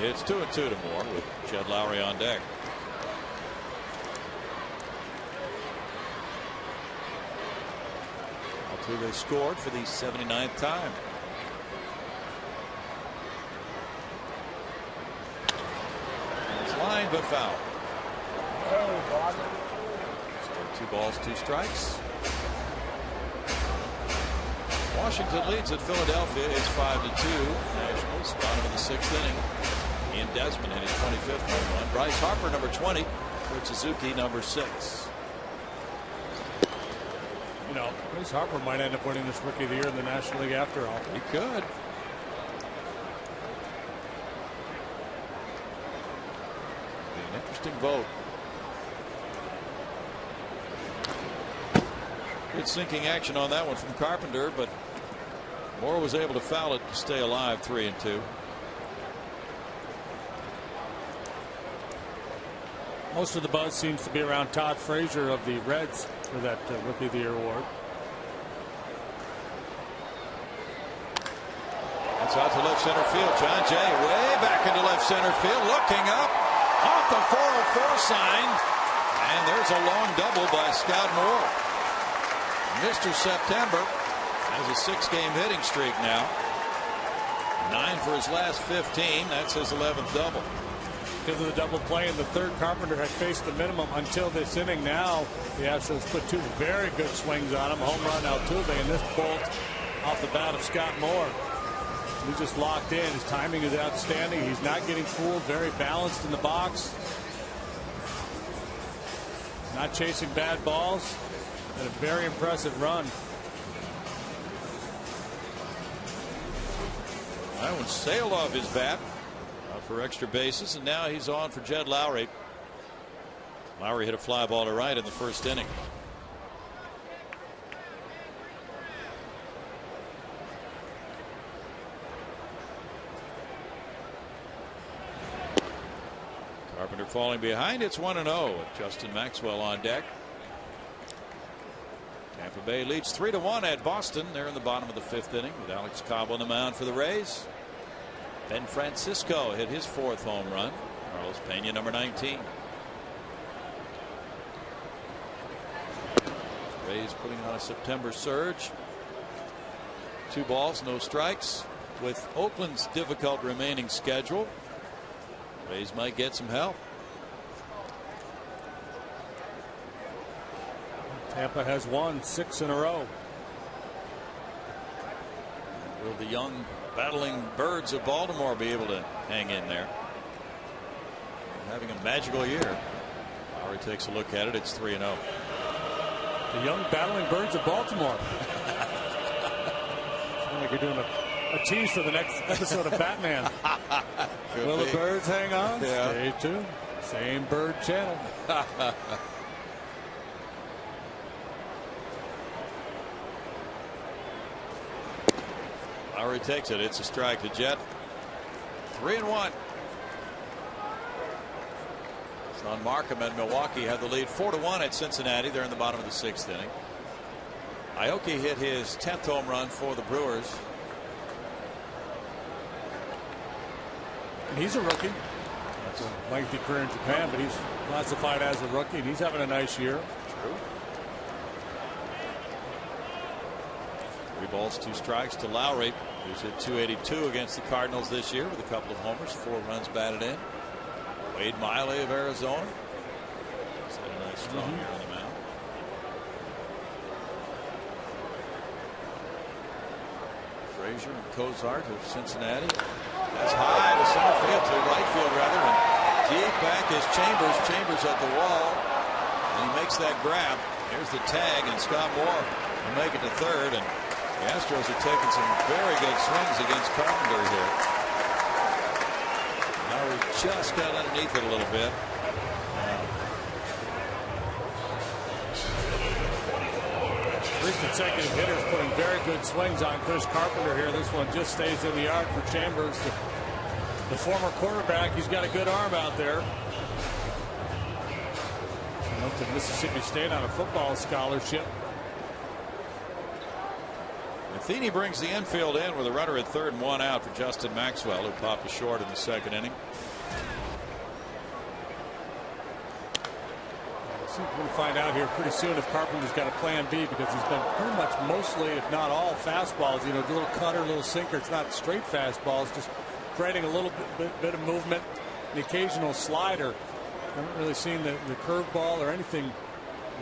Speaker 1: It's 2-2 to Moore with Jed Lowry on deck. Altuve scored for the 79th time. It's lined but foul. So 2 balls, 2 strikes. Washington leads at Philadelphia. It's 5-2. Nationals bottom of the 6th inning. Ian Desmond hitting 25th home run. Bryce Harper number 20. Kurt Suzuki number 6.
Speaker 2: You know, Bryce Harper might end up winning this Rookie of the Year in the National League after all.
Speaker 1: He could. Be an interesting vote. Good sinking action on that one from Carpenter, but Moore was able to foul it to stay alive. 3-2.
Speaker 2: Most of the buzz seems to be around Todd Frazier of the Reds for that Rookie of the Year award.
Speaker 1: That's out to left center field. John Jay way back into left center field, looking up off the 404 sign, and there's a long double by Scott Moore. Mr. September has a 6-game hitting streak now. 9 for his last 15. That's his 11th double.
Speaker 2: Because of the double play in the third, Carpenter had faced the minimum until this inning. Now the Astros put 2 very good swings on him. Home run Altuve, and this bolt off the bat of Scott Moore. He's just locked in. His timing is outstanding. He's not getting fooled. Very balanced in the box. Not chasing bad balls. And a very impressive run.
Speaker 1: That one sailed off his bat for extra bases, and now he's on for Jed Lowry. Lowry hit a fly ball to right in the first inning. Carpenter falling behind. It's 1-0. Justin Maxwell on deck. Tampa Bay leads 3-1 at Boston. They're in the bottom of the 5th inning with Alex Cobb on the mound for the Rays. Ben Francisco hit his 4th home run. Carlos Pena, number 19. Rays putting on a September surge. 2 balls, no strikes. With Oakland's difficult remaining schedule, Rays might get some help.
Speaker 2: Tampa has won 6 in a row.
Speaker 1: Will the young battling Birds of Baltimore be able to hang in there? Having a magical year. Lowry takes a look at it. It's 3-0.
Speaker 2: The young battling Birds of Baltimore. Sounds like you're doing a tease for the next episode of Batman. Will the birds hang on?
Speaker 1: Yeah.
Speaker 2: Stay tuned. Same bird channel.
Speaker 1: Lowry takes it. It's a strike to Jet. 3-1. Son Markham and Milwaukee have the lead 4-1 at Cincinnati. They're in the bottom of the 6th inning. Aoki hit his 10th home run for the Brewers.
Speaker 2: And he's a rookie. That's a lengthy career in Japan, but he's classified as a rookie, and he's having a nice year.
Speaker 1: True. 3 balls, 2 strikes to Lowry, who's hit .282 against the Cardinals this year with a couple of homers, 4 runs batted in. Wade Miley of Arizona. He's had a nice strong year on the mound. Frazier and Cozart of Cincinnati. That's high to center field, to right field rather, and deep back is Chambers. Chambers at the wall, and he makes that grab. Here's the tag, and Scott Moore will make it to third, and the Astros are taking some very good swings against Carpenter here. Now we just got underneath it a little bit.
Speaker 2: 3 consecutive hitters putting very good swings on Chris Carpenter here. This one just stays in the yard for Chambers. The former quarterback, he's got a good arm out there. Went to Mississippi State on a football scholarship.
Speaker 1: Matheny brings the infield in with a runner at 3rd and 1 out for Justin Maxwell, who popped a short in the 2nd inning.
Speaker 2: We'll find out here pretty soon if Carpenter's got a plan B, because he's been pretty much mostly, if not all, fastballs. You know, a little cutter, a little sinker. It's not straight fastballs, just creating a little bit of movement, the occasional slider. I haven't really seen the curveball or anything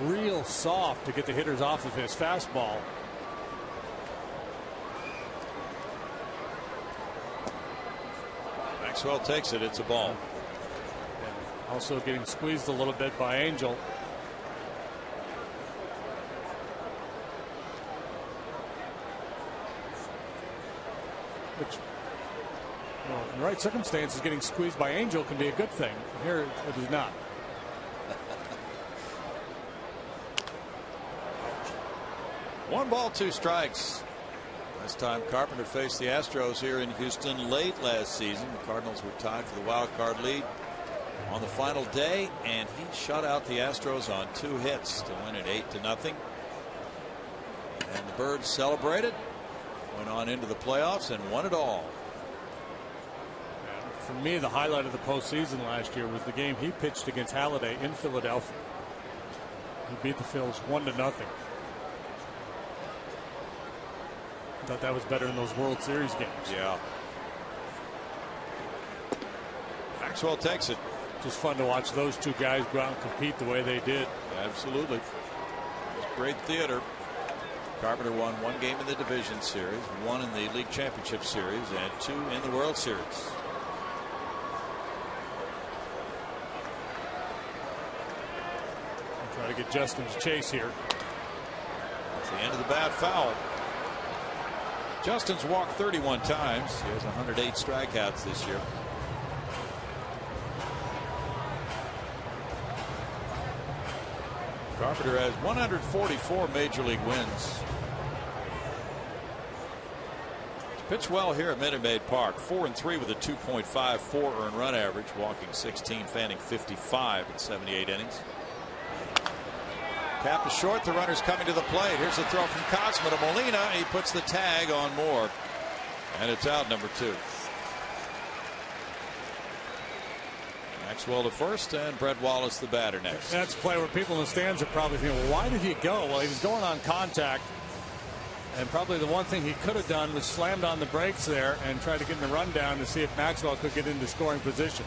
Speaker 2: real soft to get the hitters off of his fastball.
Speaker 1: Maxwell takes it. It's a ball.
Speaker 2: And also getting squeezed a little bit by Angel. Which, well, in the right circumstances, getting squeezed by Angel can be a good thing. Here it is not.
Speaker 1: One ball, 2 strikes. Last time Carpenter faced the Astros here in Houston late last season, the Cardinals were tied for the wild card lead on the final day, and he shut out the Astros on 2 hits to win it 8-0. And the Birds celebrated, went on into the playoffs, and won it all.
Speaker 2: For me, the highlight of the postseason last year was the game he pitched against Halladay in Philadelphia. He beat the Phils 1-0. I thought that was better in those World Series games.
Speaker 1: Yeah. Maxwell takes it.
Speaker 2: Just fun to watch those 2 guys go out and compete the way they did.
Speaker 1: Absolutely. It was great theater. Carpenter won 1 game in the division series, 1 in the league championship series, and 2 in the World Series.
Speaker 2: I'll try to get Justin's chase here.
Speaker 1: It's the end of the bat foul. Justin's walked 31 times. He has 108 strikeouts this year. Carpenter has 144 major league wins. Pitched well here at Minute Maid Park. 4-3 with a 2.54 earned run average, walking 16, fanning 55 in 78 innings. Tap is short. The runner's coming to the plate. Here's a throw from Cosma to Molina. He puts the tag on Moore, and it's out, number 2. Maxwell to first, and Brett Wallace the batter next.
Speaker 2: That's a play where people in the stands are probably thinking, well, why did he go? Well, he was going on contact, and probably the one thing he could have done was slammed on the brakes there and tried to get in the rundown to see if Maxwell could get into scoring position.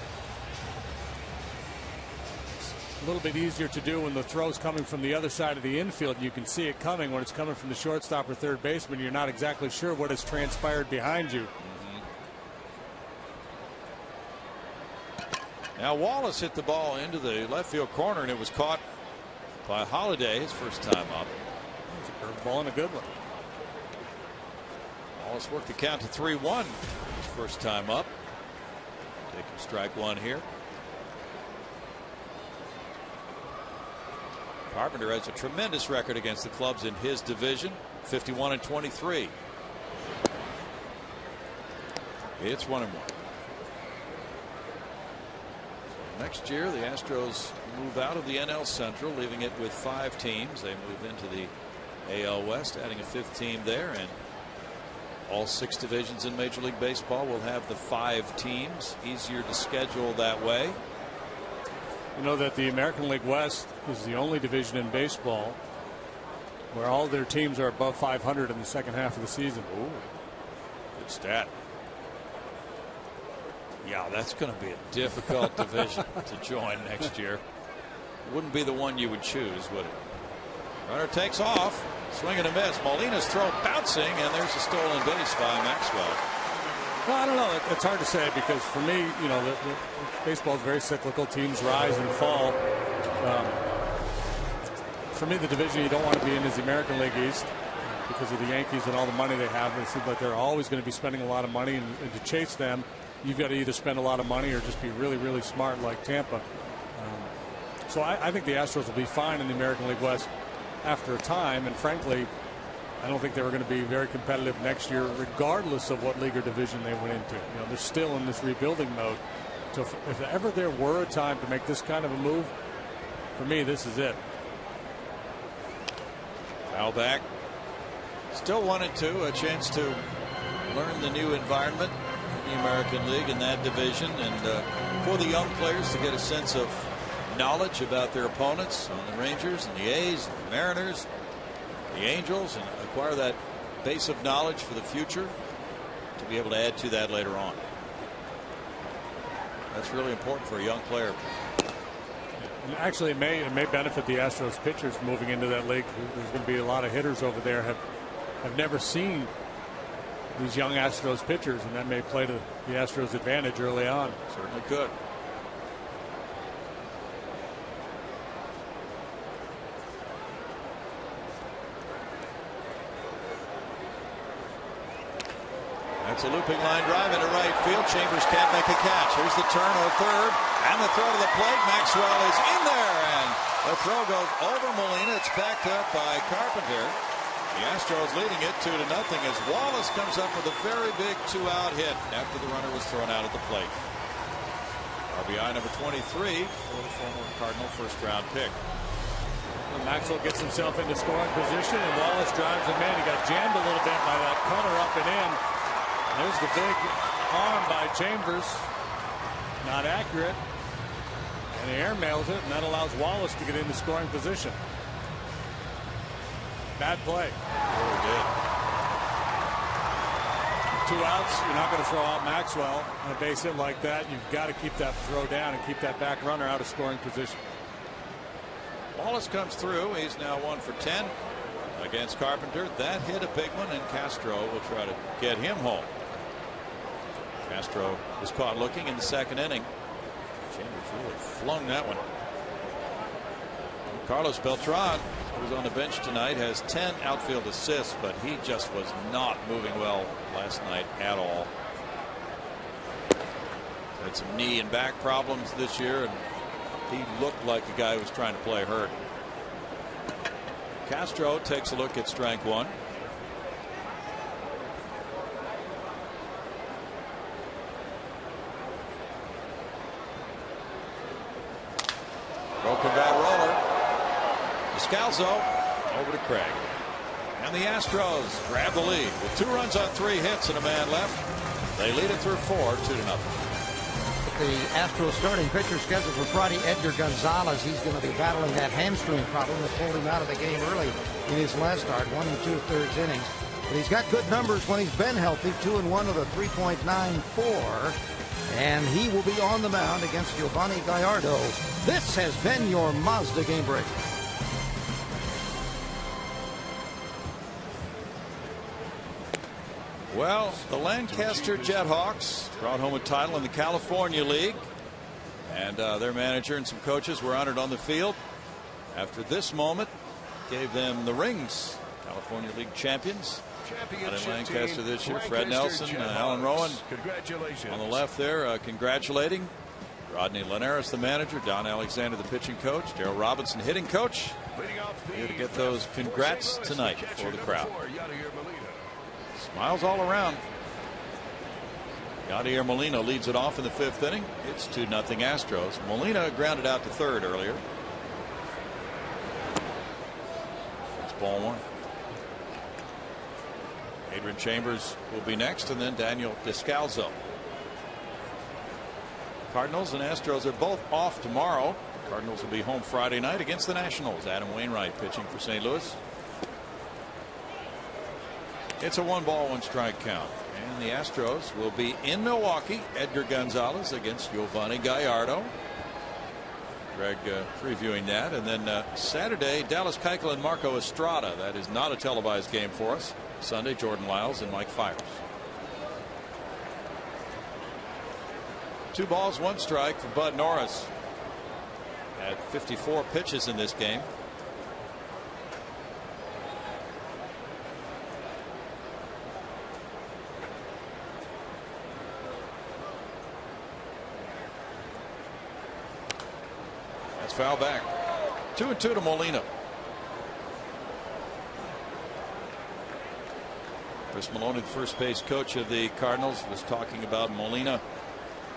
Speaker 2: A little bit easier to do when the throw's coming from the other side of the infield. You can see it coming. When it's coming from the shortstop or third baseman, you're not exactly sure what has transpired behind you.
Speaker 1: Now Wallace hit the ball into the left field corner, and it was caught by Holiday his first time up.
Speaker 2: It's a curveball and a good one.
Speaker 1: Wallace worked the count to 3-1 his first time up. Taking strike one here. Carpenter has a tremendous record against the clubs in his division, 51-23. It's 1-1. Next year, the Astros move out of the NL Central, leaving it with 5 teams. They move into the AL West, adding a 5th team there, and all 6 divisions in Major League Baseball will have the 5 teams. Easier to schedule that way.
Speaker 2: You know that the American League West is the only division in baseball where all their teams are above 500 in the second half of the season.
Speaker 1: Ooh, good stat. Yeah, that's going to be a difficult division to join next year. It wouldn't be the one you would choose, would it? Runner takes off, swing and a miss. Molina's throw bouncing, and there's a stolen base by Maxwell.
Speaker 2: Well, I don't know. It's hard to say because for me, you know, baseball is very cyclical. Teams rise and fall. For me, the division you don't want to be in is the American League East because of the Yankees and all the money they have. It seems like they're always going to be spending a lot of money, and to chase them, you've got to either spend a lot of money or just be really, really smart like Tampa. So I think the Astros will be fine in the American League West after a time, and frankly, I don't think they were going to be very competitive next year, regardless of what league or division they went into. You know, they're still in this rebuilding mode. So if ever there were a time to make this kind of a move, for me, this is it.
Speaker 1: Foul back. Still 1-2, a chance to learn the new environment in the American League in that division, and for the young players to get a sense of knowledge about their opponents on the Rangers and the A's and the Mariners, the Angels, and acquire that base of knowledge for the future to be able to add to that later on. That's really important for a young player.
Speaker 2: And actually, it may benefit the Astros pitchers moving into that league. There's going to be a lot of hitters over there have never seen these young Astros pitchers, and that may play to the Astros' advantage early on.
Speaker 1: Certainly could. That's a looping line drive into right field. Chambers can't make a catch. Here's the turn to third, and the throw to the plate. Maxwell is in there, and the throw goes over Molina. It's backed up by Carpenter. The Astros leading it 2-0 as Wallace comes up with a very big 2-out hit after the runner was thrown out at the plate. RBI number 23 for the former Cardinal first-round pick.
Speaker 2: And Maxwell gets himself into scoring position, and Wallace drives him in. He got jammed a little bit by that cutter up and in. There's the big arm by Chambers. Not accurate. And he airmails it, and that allows Wallace to get into scoring position. Bad play.
Speaker 1: Really did.
Speaker 2: 2 outs. You're not going to throw out Maxwell on a base hit like that. You've got to keep that throw down and keep that back runner out of scoring position.
Speaker 1: Wallace comes through. He's now 1 for 10 against Carpenter. That hit a big one, and Castro will try to get him home. Castro was caught looking in the second inning. Chambers really flung that one. Carlos Beltran who's on the bench tonight, has 10 outfield assists, but he just was not moving well last night at all. Had some knee and back problems this year, and he looked like a guy who was trying to play hurt. Castro takes a look at strike one. Broken bat roller. Descalzo over to Craig. And the Astros grab the lead with 2 runs on 3 hits and a man left. They lead it through 4, 2-0.
Speaker 3: The Astros starting pitcher scheduled for Friday, Edgar Gonzalez. He's going to be battling that hamstring problem that pulled him out of the game early in his last start, 1 2/3 innings. But he's got good numbers when he's been healthy, 2-1 with a 3.94. And he will be on the mound against Giovanni Gallardo. This has been your Mazda Game Break.
Speaker 1: Well, the Lancaster Jethawks brought home a title in the California League, and their manager and some coaches were honored on the field. After this moment, gave them the rings. California League champions out in Lancaster this year. Fred Nelson and Alan Rowan
Speaker 6: Congratulations.
Speaker 1: on the left there congratulating Rodney Linares, the manager, Don Alexander, the pitching coach, Darryl Robinson, hitting coach. Here to get those congrats tonight for the crowd. Smiles all around. Yadier Molina leads it off in the 5th inning. It's 2-0 Astros. Molina grounded out to 3rd earlier. It's ball 1. Adrian Chambers will be next, and then Daniel Descalzo. Cardinals and Astros are both off tomorrow. Cardinals will be home Friday night against the Nationals. Adam Wainwright pitching for St. Louis. It's a 1-ball, 1-strike count. And the Astros will be in Milwaukee. Edgar Gonzalez against Giovanni Gallardo. Greg previewing that. And then Saturday, Dallas Keuchel and Marco Estrada. That is not a televised game for us. Sunday, Jordan Lyles and Mike Fiers. 2 balls, 1 strike for Bud Norris. Had 54 pitches in this game. Foul back. 2-2 to Molina. Chris Maloney, the first base coach of the Cardinals, was talking about Molina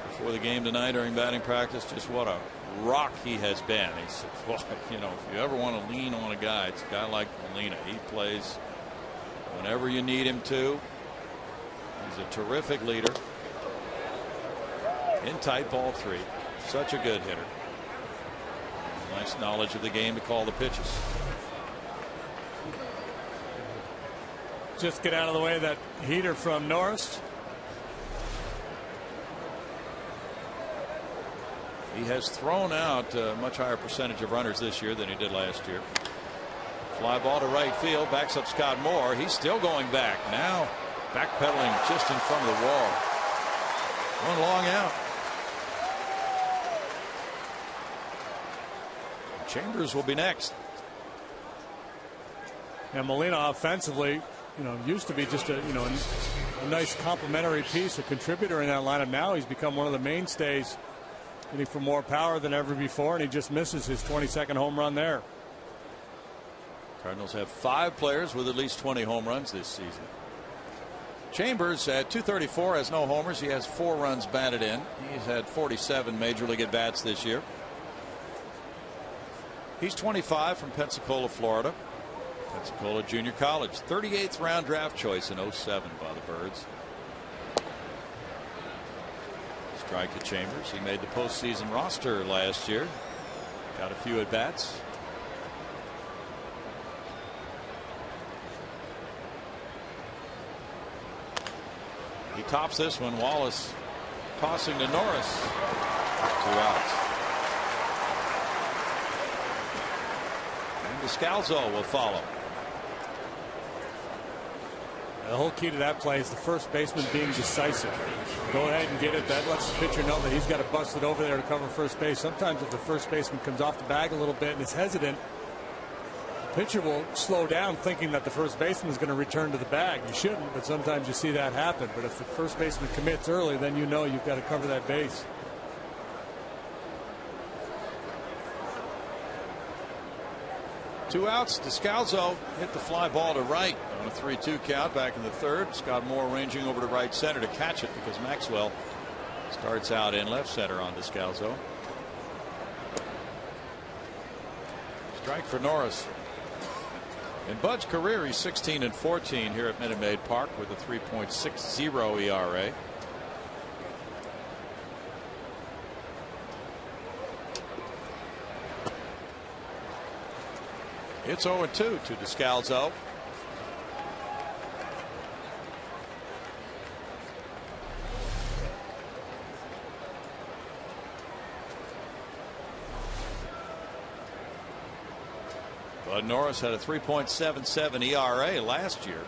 Speaker 1: before the game tonight during batting practice. Just what a rock he has been. He said, well, you know, if you ever want to lean on a guy, it's a guy like Molina. He plays whenever you need him to. He's a terrific leader. In tight, ball 3. Such a good hitter. Nice knowledge of the game to call the pitches.
Speaker 2: Just get out of the way of that heater from Norris.
Speaker 1: He has thrown out a much higher percentage of runners this year than he did last year. Fly ball to right field, backs up Scott Moore. He's still going back. Now backpedaling just in front of the wall. 1 long out. Chambers will be next.
Speaker 2: And Molina offensively, you know, used to be just a nice complementary piece, a contributor in that lineup. Now he's become one of the mainstays, hitting for more power than ever before, and he just misses his 22nd home run there.
Speaker 1: Cardinals have 5 players with at least 20 home runs this season. Chambers at .234 has no homers. He has 4 runs batted in. He's had 47 major league at bats this year. He's 25 from Pensacola, Florida. Pensacola Junior College. 38th round draft choice in 07 by the Birds. Strike to Chambers. He made the postseason roster last year. Got a few at bats. He tops this one. Wallace tossing to Norris. 2 outs. Descalzo will follow.
Speaker 2: The whole key to that play is the first baseman being decisive. Go ahead and get it. That lets the pitcher know that he's got to bust it over there to cover first base. Sometimes if the first baseman comes off the bag a little bit and is hesitant, pitcher will slow down thinking that the first baseman is going to return to the bag. You shouldn't, but sometimes you see that happen. But if the first baseman commits early, then you know you've got to cover that base.
Speaker 1: Two outs. Descalzo hit the fly ball to right on a 3-2 count back in the third. Scott Moore ranging over to right center to catch it because Maxwell starts out in left center on Descalzo. Strike for Norris. In Bud's career, he's 16-14 here at Minute Maid Park with a 3.60 ERA. It's 0-2 to Descalzo. Bud Norris had a 3.77 ERA last year.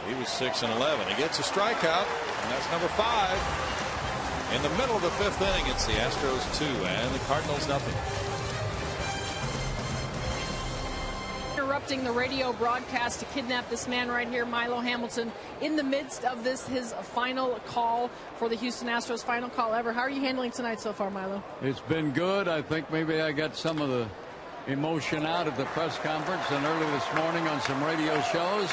Speaker 1: He was 6-11. He gets a strikeout, and that's number 5. In the middle of the 5th inning, it's the Astros 2 and the Cardinals nothing.
Speaker 4: Interrupting the radio broadcast to kidnap this man right here, Milo Hamilton, in the midst of this, his final call for the Houston Astros, final call ever. How are you handling tonight so far, Milo?
Speaker 6: It's been good. I think maybe I got some of the emotion out at the press conference and early this morning on some radio shows,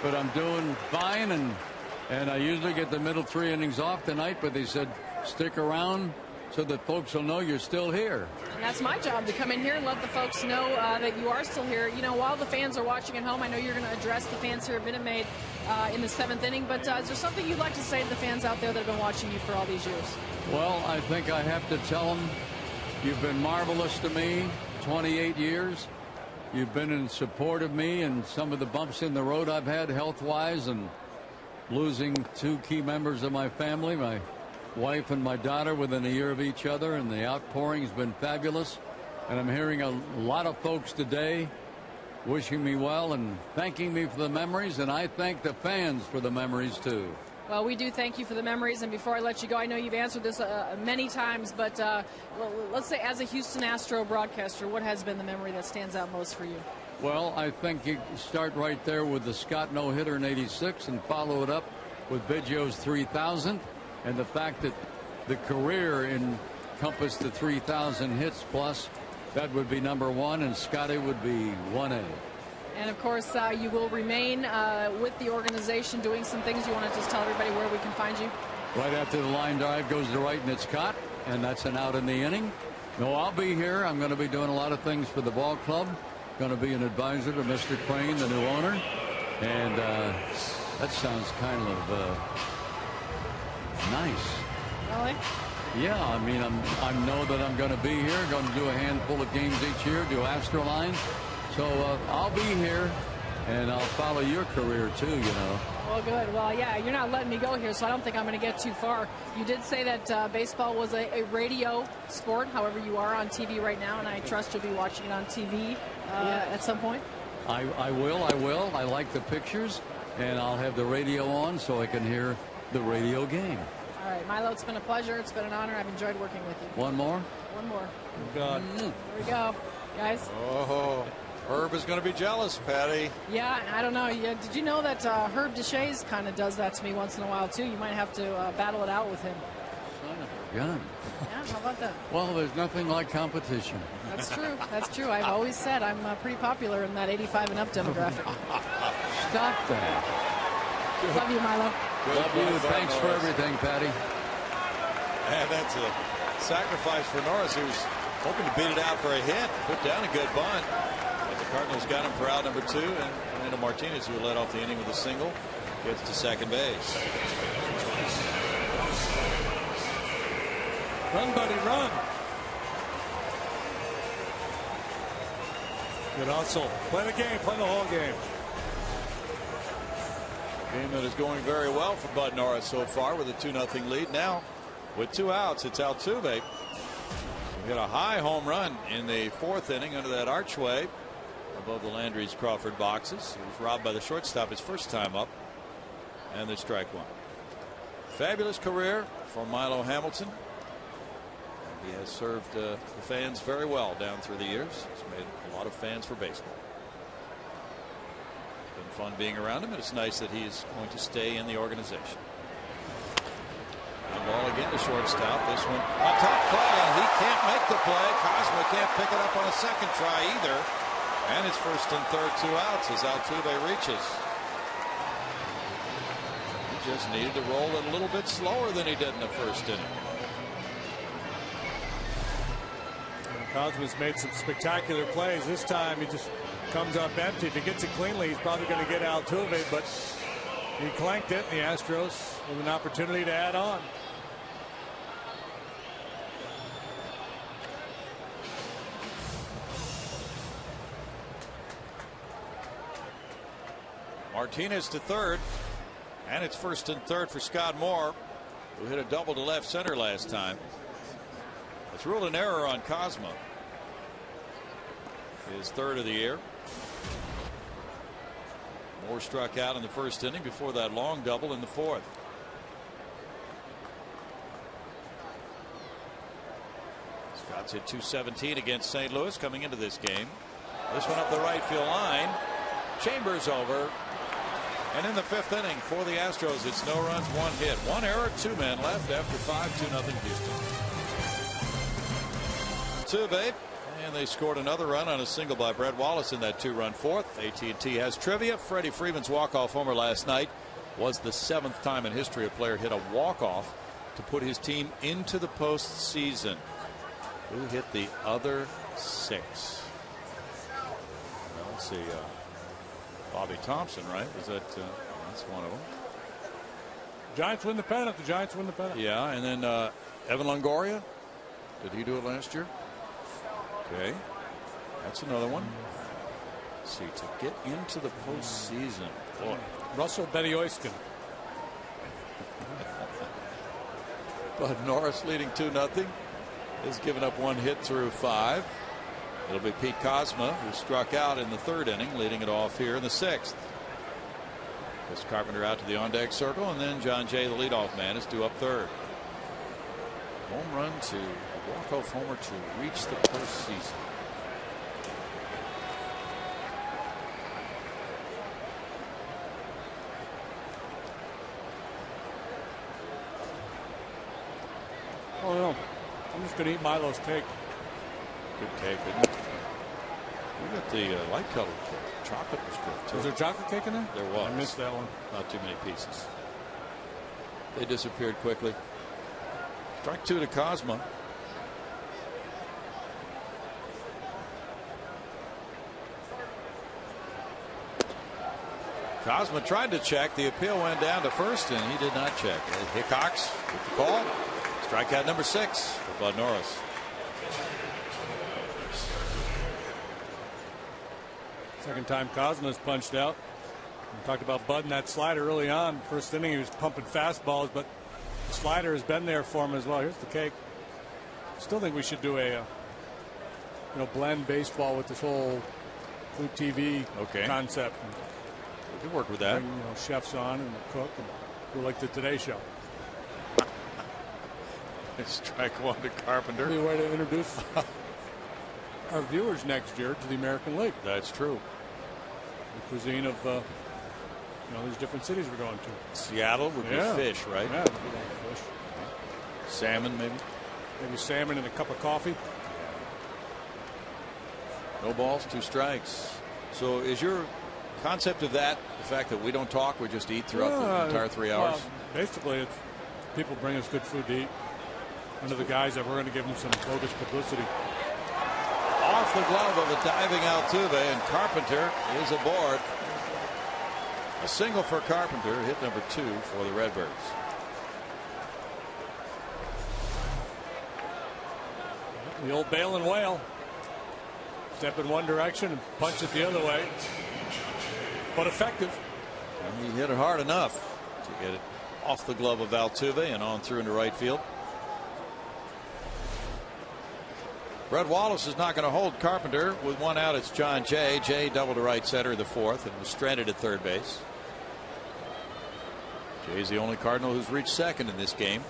Speaker 6: but I'm doing fine, and I usually get the middle 3 innings off tonight, but they said stick around so that folks will know you're still here.
Speaker 4: And that's my job, to come in here and let the folks know that you are still here. You know, while the fans are watching at home, I know you're going to address the fans here at Minute Maid in the 7th inning, but is there something you'd like to say to the fans out there that have been watching you for all these years?
Speaker 6: Well, I think I have to tell them you've been marvelous to me. 28 years. You've been in support of me and some of the bumps in the road I've had health-wise, and losing 2 key members of my family, my wife and my daughter, within a year of each other, and the outpouring has been fabulous. And I'm hearing a lot of folks today wishing me well and thanking me for the memories, and I thank the fans for the memories too.
Speaker 4: Well, we do thank you for the memories, and before I let you go, I know you've answered this many times, but well, let's say as a Houston Astro broadcaster, what has been the memory that stands out most for you?
Speaker 6: Well, I think you start right there with the Scott no-hitter in '86 and follow it up with Biggio's 3,000, and the fact that the career encompassed the 3,000 hits plus, that would be number 1, and Scotty would be 1A.
Speaker 4: And of course, you will remain with the organization doing some things. You want to just tell everybody where we can find you?
Speaker 6: Right after the line drive goes to right and it's caught, and that's an out in the inning. No, I'll be here. I'm going to be doing a lot of things for the ball club. Going to be an advisor to Mr. Crane, the new owner. And that sounds kind of nice.
Speaker 4: Really?
Speaker 6: Yeah, I mean, I know that I'm going to be here. Going to do a handful of games each year, do Astro line. So I'll be here, and I'll follow your career too, you know.
Speaker 4: Well, good. Well, yeah, you're not letting me go here, so I don't think I'm going to get too far. You did say that baseball was a radio sport. However, you are on TV right now, and I trust you'll be watching it on TV at some point.
Speaker 6: I will. I like the pictures, and I'll have the radio on so I can hear the radio game.
Speaker 4: All right, Milo, it's been a pleasure. It's been an honor. I've enjoyed working with you.
Speaker 6: One more?
Speaker 4: One more.
Speaker 2: Oh, God.
Speaker 4: There we go, guys.
Speaker 1: Oh, Herb is going to be jealous, Patty.
Speaker 4: Yeah, I don't know. Yeah, did you know that Herb Deshays kind of does that to me once in a while, too? You might have to battle it out with him.
Speaker 6: Son of a gun.
Speaker 4: Yeah, how about that?
Speaker 6: Well, there's nothing like competition.
Speaker 4: That's true. That's true. I've always said I'm pretty popular in that 85 and up demographic.
Speaker 6: Stop that.
Speaker 4: Good. Love you, Milo.
Speaker 1: Good.
Speaker 6: Love you. Thanks for everything, Patty.
Speaker 1: And that's a sacrifice for Norris, who's hoping to beat it out for a hit. Put down a good bunt. But the Cardinals got him for out number 2, and Fernando Martinez, who led off the inning with a single, gets to second base.
Speaker 2: Run, buddy, run. Good hustle. Play the game. Play the whole game.
Speaker 1: Game that is going very well for Bud Norris so far with a 2-0 lead. Now, with 2 outs, it's Altuve. We got a high home run in the 4th inning under that archway above the Landry's Crawford boxes. He was robbed by the shortstop his first time up, and there's strike 1. Fabulous career for Milo Hamilton. He has served the fans very well down through the years. He's made a lot of fans for baseball. It's been fun being around him, and it's nice that he's going to stay in the organization. The ball again to shortstop. This one a tough play, and he can't make the play. Cosma can't pick it up on a second try either. And it's first and third, 2 outs as Altuve reaches. He just needed to roll it a little bit slower than he did in the first inning.
Speaker 2: Cosma's made some spectacular plays. This time he just comes up empty. If he gets it cleanly, he's probably going to get Altuve, but he clanked it. The Astros with an opportunity to add on.
Speaker 1: Martinez to third, and it's first and third for Scott Moore, who hit a double to left center last time. It's ruled an error on Cosma. His third of the year. Moore struck out in the first inning before that long double in the fourth. Scott's hit .217 against St. Louis coming into this game. This one up the right field line. Chambers over. And in the fifth inning for the Astros, it's no runs, 1 hit, 1 error, 2 men left after 5-2 Houston. Altuve, and they scored another run on a single by Brett Wallace in that 2-run fourth. AT&T has trivia. Freddie Freeman's walk-off homer last night was the 7th time in history a player hit a walk-off to put his team into the postseason. Who hit the other 6? Well, let's see. Bobby Thompson, right? Was that that's one of them.
Speaker 2: Giants win the pennant. The Giants win the pennant.
Speaker 1: Yeah, and then Evan Longoria. Did he do it last year? Okay, that's another one. Let's see, to get into the postseason. Boy.
Speaker 2: Russell Betty-Oiskin.
Speaker 1: Bud Norris leading 2-0. Has given up 1 hit through 5. It'll be Pete Cosma, who struck out in the third inning, leading it off here in the 6th. Chris Carpenter out to the on-deck circle, and then John Jay, the leadoff man, is due up third. Home run to walk-off homer to reach the postseason.
Speaker 2: Oh no, I'm just going to eat Milo's cake.
Speaker 1: Good cake, isn't it? We got the light colored cake. Chocolate was good too.
Speaker 2: Was there chocolate cake in there?
Speaker 1: There was.
Speaker 2: I missed that one.
Speaker 1: Not too many pieces. They disappeared quickly. Strike 2 to Cosma. Cosma tried to check. The appeal went down to first, and he did not check. Hickox with the call. Strikeout number 6 for Bud Norris.
Speaker 2: Second time Cosma's punched out. We talked about Bud and that slider early on. First inning he was pumping fastballs, but the slider has been there for him as well. Here's the cake. Still think we should do a blend baseball with this whole food TV concept.
Speaker 1: We can work with that.
Speaker 2: Bring, chefs on and cook and do like the Today Show.
Speaker 1: Strike 1 to Carpenter.
Speaker 2: Be a way to introduce our viewers next year to the American League.
Speaker 1: That's true.
Speaker 2: The cuisine of these different cities we're going to.
Speaker 1: Seattle would be fish, right?
Speaker 2: Yeah, fish.
Speaker 1: Salmon, maybe.
Speaker 2: Maybe salmon and a cup of coffee.
Speaker 1: No balls, 2 strikes. So is your concept of that the fact that we don't talk, we just eat throughout the entire 3 hours?
Speaker 2: Well, basically, it's people bring us good food to eat. Under the guise that we're going to give them some bogus publicity.
Speaker 1: Off the glove of a diving Altuve, and Carpenter is aboard. A single for Carpenter, hit number 2 for the Redbirds.
Speaker 2: The old bail and whale. Step in one direction and punch it the other way. But effective.
Speaker 1: And he hit it hard enough to get it off the glove of Altuve and on through into right field. Brett Wallace is not going to hold Carpenter. With 1 out, it's John Jay. Jay doubled to right center the 4th and was stranded at third base. Jay's the only Cardinal who's reached second in this game.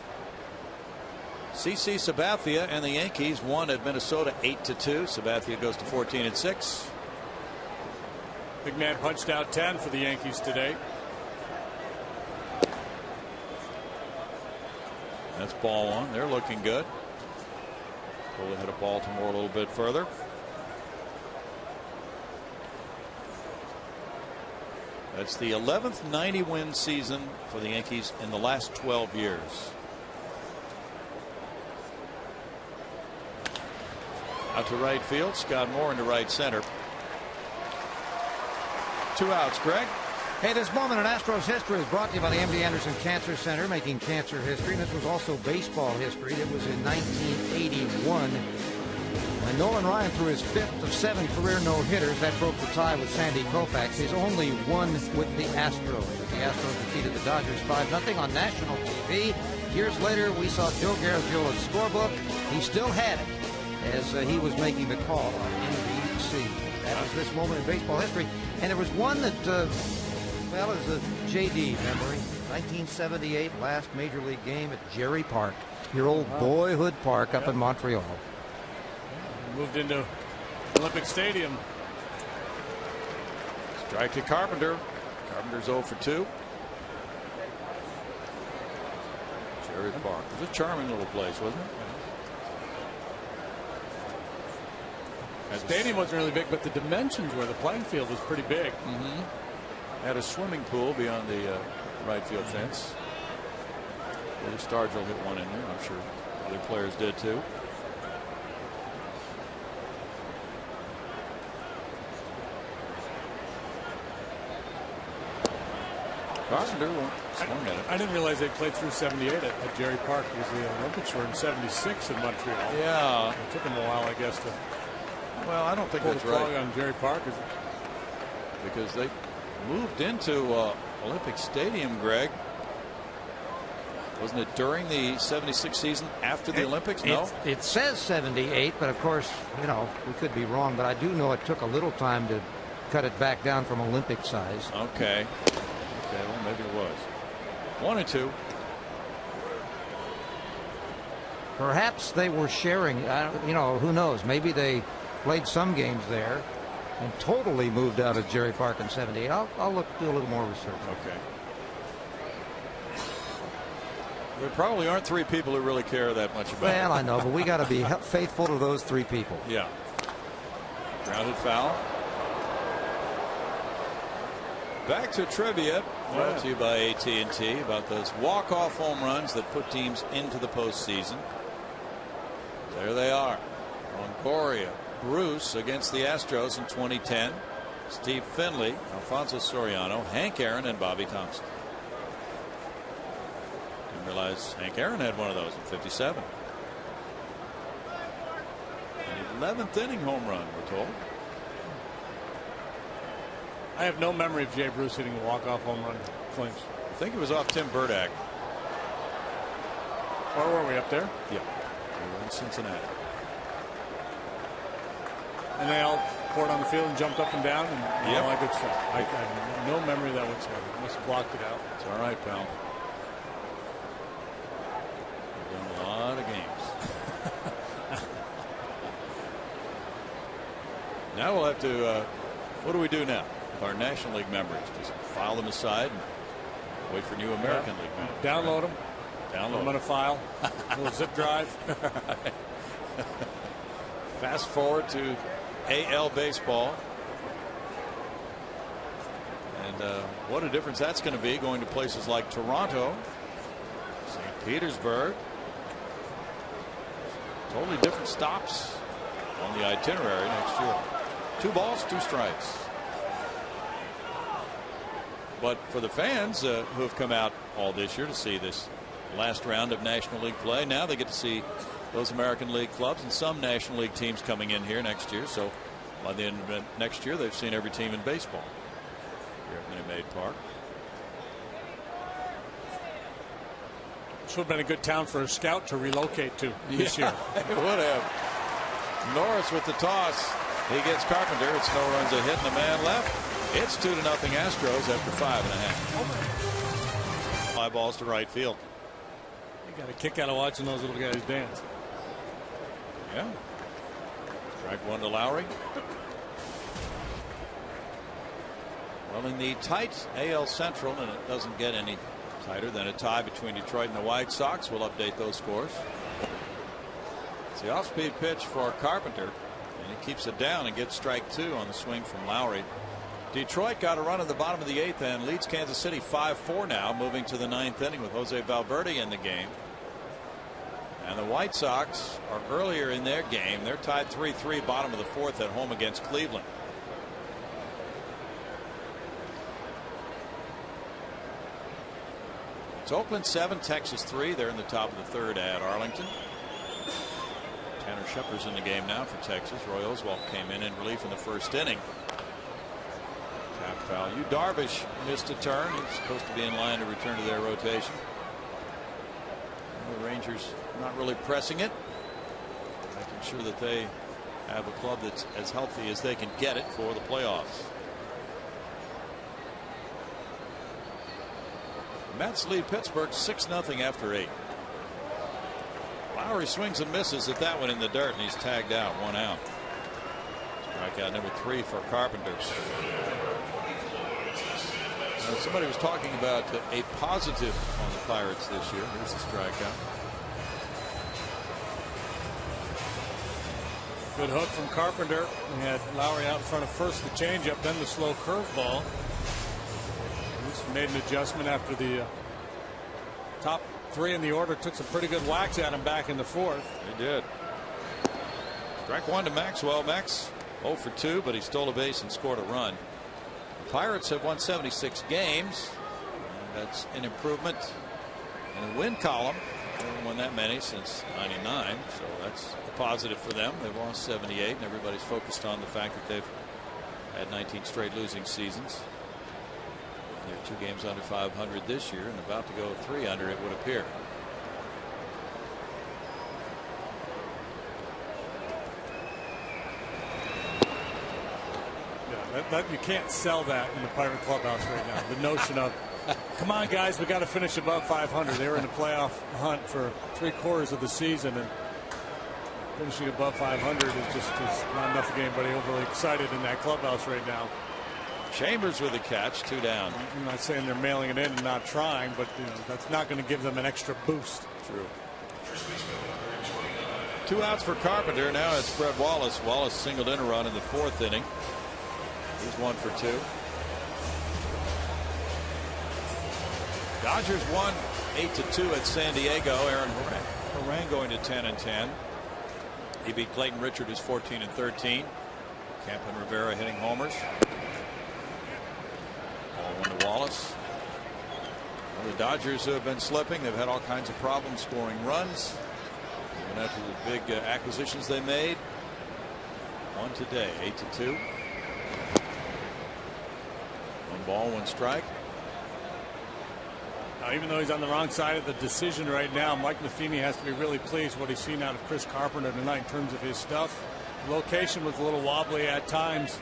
Speaker 1: CC Sabathia and the Yankees won at Minnesota 8-2. Sabathia goes to 14-6.
Speaker 2: Big man punched out 10 for the Yankees today.
Speaker 1: That's ball one. They're looking good. Pull ahead of Baltimore a little bit further. That's the 11th 90-win season for the Yankees in the last 12 years. Out to right field. Scott Moore into right center. 2 outs. Greg.
Speaker 3: Hey, this moment in Astros history is brought to you by the MD Anderson Cancer Center, making cancer history. And this was also baseball history. It was in 1981 when Nolan Ryan threw his 5th of 7 career no-hitters. That broke the tie with Sandy Koufax. His only one with the Astros. The Astros defeated the Dodgers 5-0 on national TV. Years later, we saw Joe Garagio's scorebook. He still had it as he was making the call on NBC. That was this moment in baseball history. And there was one that, well, is a JD memory. 1978, last Major League game at Jerry Park, your old boyhood park up in Montreal.
Speaker 2: Moved into Olympic Stadium.
Speaker 1: Strike to Carpenter. Carpenter's 0 for 2. Jerry Park. It was a charming little place, wasn't it?
Speaker 2: The stadium wasn't really big, but the dimensions where the playing field was pretty big.
Speaker 1: Had a swimming pool beyond the right field fence. Willie Stargell hit one in there. I'm sure other players did too. Carpenter swung at it.
Speaker 2: I didn't realize they played through 78 at Jerry Park because the Olympics were in 76 in Montreal.
Speaker 1: Yeah.
Speaker 2: It took them a while, I guess, to
Speaker 1: Well, I don't think
Speaker 2: pull
Speaker 1: that's
Speaker 2: the plug
Speaker 1: right.
Speaker 2: on Jerry Park.
Speaker 1: Because they moved into Olympic Stadium, Greg. Wasn't it during the 76 season after the Olympics? No.
Speaker 3: It says 78, but of course, you know, we could be wrong. But I do know it took a little time to cut it back down from Olympic size.
Speaker 1: Okay. Okay, well, maybe it was. 1-2.
Speaker 3: Perhaps they were sharing, you know, who knows? Maybe they played some games there and totally moved out of Jerry Park in 78. I'll do a little more research.
Speaker 1: Okay. There probably aren't 3 people who really care that much about it.
Speaker 3: Well, I know, but we got to be faithful to those 3 people.
Speaker 1: Yeah. Grounded foul. Back to trivia, brought to you by AT&T, about those walk-off home runs that put teams into the postseason. There they are. Longoria, Bruce against the Astros in 2010. Steve Finley, Alfonso Soriano, Hank Aaron, and Bobby Thompson. Didn't realize Hank Aaron had one of those in 57. An 11th inning home run, we're told.
Speaker 2: I have no memory of Jay Bruce hitting a walk-off home run. Flames.
Speaker 1: I think it was off Tim Burdack.
Speaker 2: Where were we, up there?
Speaker 1: Yeah. We were in Cincinnati.
Speaker 2: And they all poured on the field and jumped up and down and all that good stuff. I have no memory of that whatsoever. Must have blocked it out.
Speaker 1: It's all right, pal. We've done a lot of games. Now we'll have to, what do we do now with our National League members? Just file them aside and wait for new American League members.
Speaker 2: Download them.
Speaker 1: Download
Speaker 2: them on a file. A little zip drive.
Speaker 1: Fast forward to AL baseball. And what a difference that's going to be going to places like Toronto, St. Petersburg. Totally different stops on the itinerary next year. 2 balls, 2 strikes. But for the fans who have come out all this year to see this last round of National League play, now they get to see those American League clubs and some National League teams coming in here next year. So by the end of next year, they've seen every team in baseball here at Minute Maid Park.
Speaker 2: This would have been a good town for a scout to relocate to this year.
Speaker 1: It would have. Norris with the toss. He gets Carpenter. It's no runs, a hit, and a man left. It's 2-0 Astros after 5.5. Fly balls to right field.
Speaker 2: You got a kick out of watching those little guys dance.
Speaker 1: Yeah. Strike one to Lowry. Well, in the tight AL Central, and it doesn't get any tighter than a tie between Detroit and the White Sox. We'll update those scores. It's the off-speed pitch for Carpenter, and he keeps it down and gets strike two on the swing from Lowry. Detroit got a run in the bottom of the eighth and leads Kansas City 5-4 now, moving to the ninth inning with Jose Valverde in the game. And the White Sox are earlier in their game. They're tied 3-3, bottom of the fourth, at home against Cleveland. It's Oakland 7, Texas 3. They're in the top of the third at Arlington. Tanner Shepard's in the game now for Texas. Roy Oswalt came in relief in the first inning. Tap foul. Yu Darvish missed a turn. He's supposed to be in line to return to their rotation. And the Rangers not really pressing it, making sure that they have a club that's as healthy as they can get it for the playoffs. Mets lead Pittsburgh 6-0 after 8. Lowry swings and misses at that one in the dirt, and he's tagged out, 1 out. Strikeout number 3 for Carpenter. Somebody was talking about a positive on the Pirates this year. Here's the strikeout.
Speaker 2: Good hook from Carpenter. He had Lowry out in front of first, the changeup, then the slow curveball. Made an adjustment after the top 3 in the order took some pretty good whacks at him back in the fourth.
Speaker 1: They did. Strike one to Maxwell. Max 0 for 2, but he stole a base and scored a run. The Pirates have won 76 games. And that's an improvement in the win column. They haven't won that many since '99, so that's a positive for them. They've lost 78, and everybody's focused on the fact that they've had 19 straight losing seasons. They're 2 games under 500 this year and about to go 3 under, it would appear.
Speaker 2: Yeah, that you can't sell that in the Pirate clubhouse right now. The notion of, come on guys, we got to finish above 500. They were in the playoff hunt for 3/4 of the season, and finishing above 500 is just not enough to get anybody overly excited in that clubhouse right now.
Speaker 1: Chambers with a catch, 2 down.
Speaker 2: I'm not saying they're mailing it in and not trying, but that's not going to give them an extra boost.
Speaker 1: True. 2 outs for Carpenter. Now it's Fred Wallace. Wallace singled in a run in the 4th inning. He's 1 for 2. Dodgers won 8-2 at San Diego. Aaron Horan going to 10-10. He beat Clayton Richard, who's 14-13. Camp and Rivera hitting homers. Ball 1 to Wallace. Well, the Dodgers have been slipping. They've had all kinds of problems scoring runs. Even after the big acquisitions they made. 1 today, 8-2. 1 ball, 1 strike.
Speaker 2: Now, even though he's on the wrong side of the decision right now, Mike Matheny has to be really pleased with what he's seen out of Chris Carpenter tonight in terms of his stuff. The location was a little wobbly at times.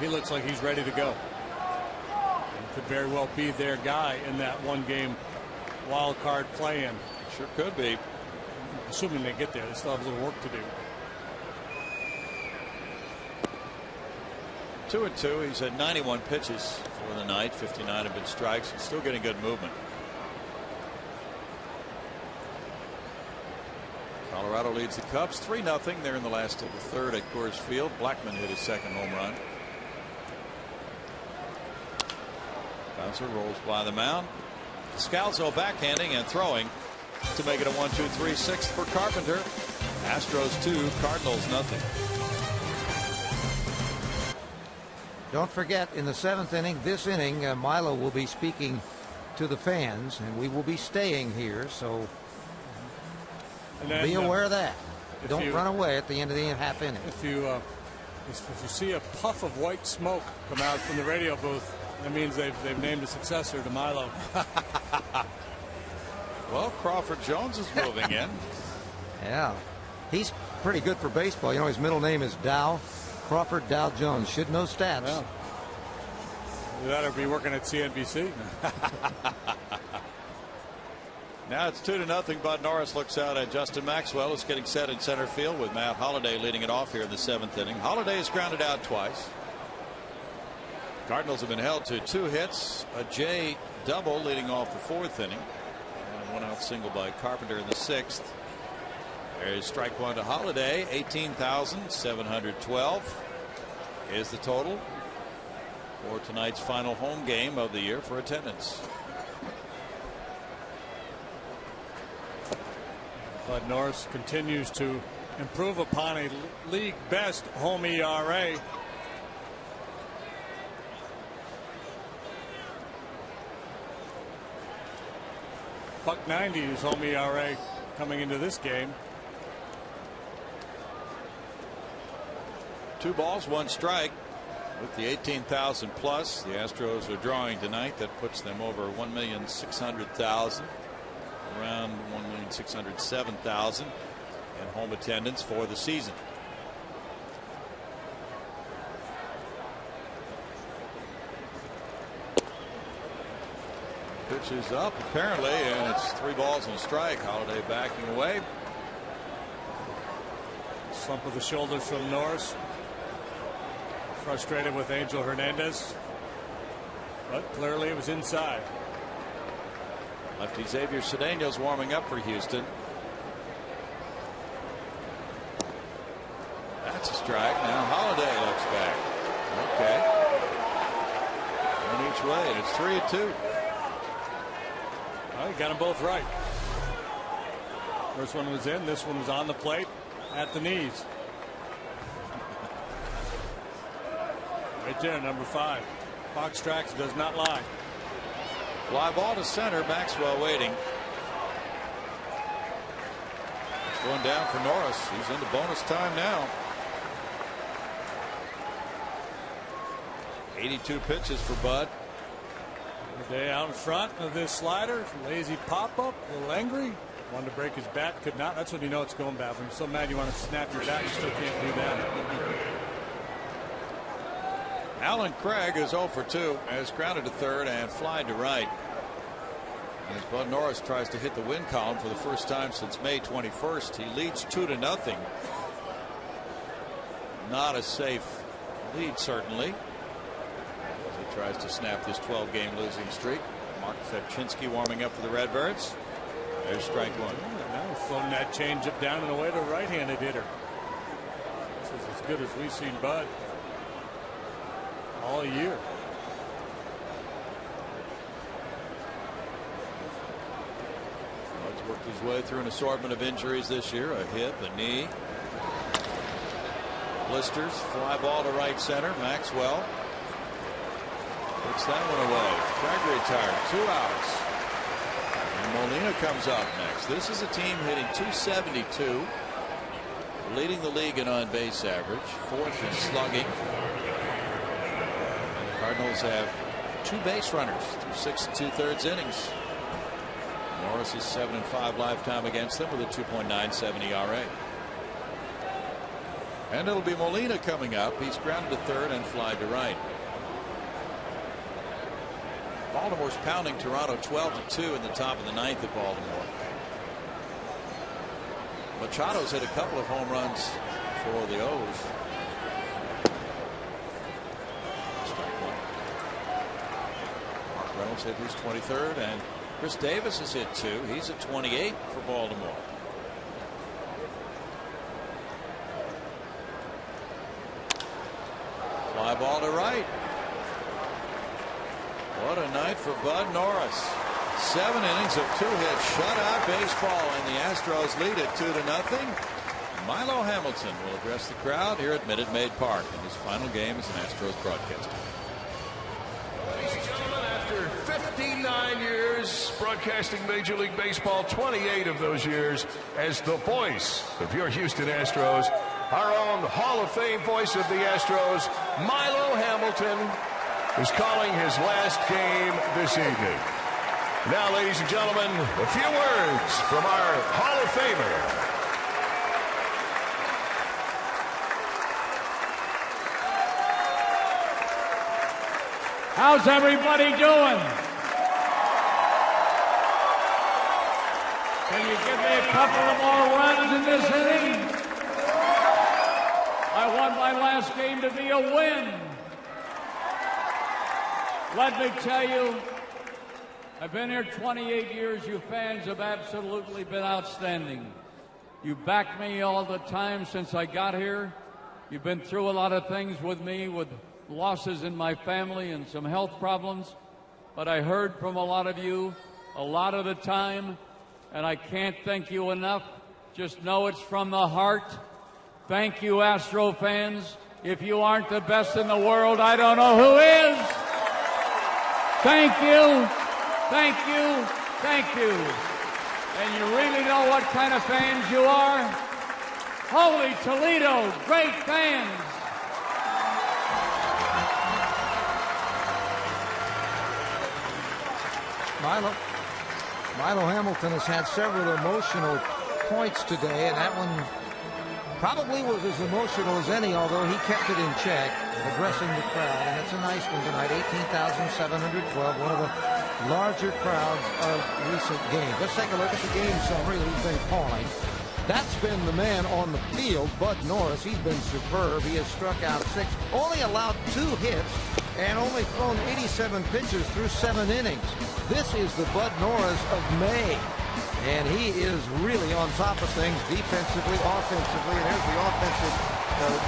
Speaker 2: He looks like he's ready to go. Could very well be their guy in that 1-game wild card play-in.
Speaker 1: Sure could be.
Speaker 2: Assuming they get there, they still have a little work to do.
Speaker 1: 2-2. He's had 91 pitches for the night. 59 have been strikes. He's still getting good movement. Colorado leads the Cubs 3-0. They're in the last of the third at Coors Field. Blackmon hit his 2nd home run. Bouncer rolls by the mound. Scalzo backhanding and throwing to make it a 1-2-3-6 for Carpenter. Astros 2, Cardinals 0.
Speaker 3: Don't forget, in the 7th inning, this inning, Milo will be speaking to the fans, and we will be staying here, so be aware of that. Don't run away at the end of the half inning.
Speaker 2: If you see a puff of white smoke come out from the radio booth, that means they've named a successor to Milo.
Speaker 1: Well, Crawford Jones is moving in.
Speaker 3: Yeah, he's pretty good for baseball. You know, his middle name is Dow. Crawford Dow Jones. Should know stats.
Speaker 2: Yeah. That or be working at CNBC.
Speaker 1: Now it's 2-0. Bud Norris looks out at Justin Maxwell, who's getting set in center field with Matt Holliday leading it off here in the 7th inning. Holliday is grounded out twice. Cardinals have been held to 2 hits, a J double leading off the 4th inning, and a 1-out single by Carpenter in the 6th. There's strike one to Holliday. 18,712 is the total for tonight's final home game of the year for attendance.
Speaker 2: Bud Norris continues to improve upon a league best home ERA. .90 is home ERA coming into this game.
Speaker 1: 2 balls, 1 strike. With the 18,000 plus, the Astros are drawing tonight. That puts them over 1,600,000, around 1,607,000 in home attendance for the season. Pitch is up apparently, and it's 3 balls and a strike. Holliday backing away.
Speaker 2: Slump of the shoulders from Norris. Frustrated with Angel Hernandez, but clearly it was inside.
Speaker 1: Lefty Xavier Cedeno's warming up for Houston. That's a strike. Now Holliday looks back. Okay. One each way, and it's 3-2.
Speaker 2: Well, he got them both right. First one was in. This one was on the plate at the knees. Right there, number 5. Fox Tracks does not lie.
Speaker 1: Fly ball to center. Maxwell waiting. It's going down for Norris. He's into bonus time now. 82 pitches for Bud.
Speaker 2: Day out in front of this slider. Lazy pop up. A little angry. Wanted to break his bat. Could not. That's when you know it's going bad. When you're so mad you want to snap your bat, you still can't do that.
Speaker 1: Alan Craig is 0 for 2, has grounded to third and flied to right. As Bud Norris tries to hit the win column for the first time since May 21st, he leads 2-0. Not a safe lead, certainly, as he tries to snap this 12-game losing streak. Mark Sepchinski warming up for the Redbirds. There's strike one.
Speaker 2: Now he's floating that changeup down and away to a right-handed hitter. This is as good as we've seen Bud all year.
Speaker 1: Bud's worked his way through an assortment of injuries this year. A hip, a knee, blisters, fly ball to right center. Maxwell puts that one away. Craig retired. 2 outs. And Molina comes up next. This is a team hitting .272, leading the league in on base average, 4th in slugging. Cardinals have 2 base runners through 6 2/3 innings. Norris is 7-5 lifetime against them with a 2.97 ERA. And it'll be Molina coming up. He's grounded to third and flied to right. Baltimore's pounding Toronto 12-2 in the top of the 9th at Baltimore. Machado's hit a couple of home runs for the O's. Reynolds hit his 23rd, and Chris Davis has hit 2. He's at 28 for Baltimore. Fly ball to right. What a night for Bud Norris. 7 innings of 2 hits, shutout baseball, and the Astros lead it 2-0. Milo Hamilton will address the crowd here at Minute Maid Park in his final game as an Astros broadcaster.
Speaker 7: Ladies and gentlemen, after 59 years broadcasting Major League Baseball, 28 of those years as the voice of your Houston Astros, our own Hall of Fame voice of the Astros, Milo Hamilton, is calling his last game this evening. Now, ladies and gentlemen, a few words from our Hall of Famer.
Speaker 6: How's everybody doing? Can you give me a couple of more runs in this inning? I want my last game to be a win. Let me tell you, I've been here 28 years. You fans have absolutely been outstanding. You backed me all the time since I got here. You've been through a lot of things with me, with losses in my family and some health problems. But I heard from a lot of you a lot of the time, and I can't thank you enough. Just know it's from the heart. Thank you, Astro fans. If you aren't the best in the world, I don't know who is. Thank you. Thank you. Thank you. And you really know what kind of fans you are? Holy Toledo, great fans.
Speaker 3: Milo Hamilton has had several emotional points today, and that one probably was as emotional as any, although he kept it in check, addressing the crowd. And it's a nice one tonight, 18,712, one of the larger crowds of recent games. Let's take a look at the game summary that he's been calling. That's been the man on the field, Bud Norris. He's been superb. He has struck out 6, only allowed 2 hits, and only thrown 87 pitches through 7 innings. This is the Bud Norris of May. And he is really on top of things defensively, offensively. And there's the offensive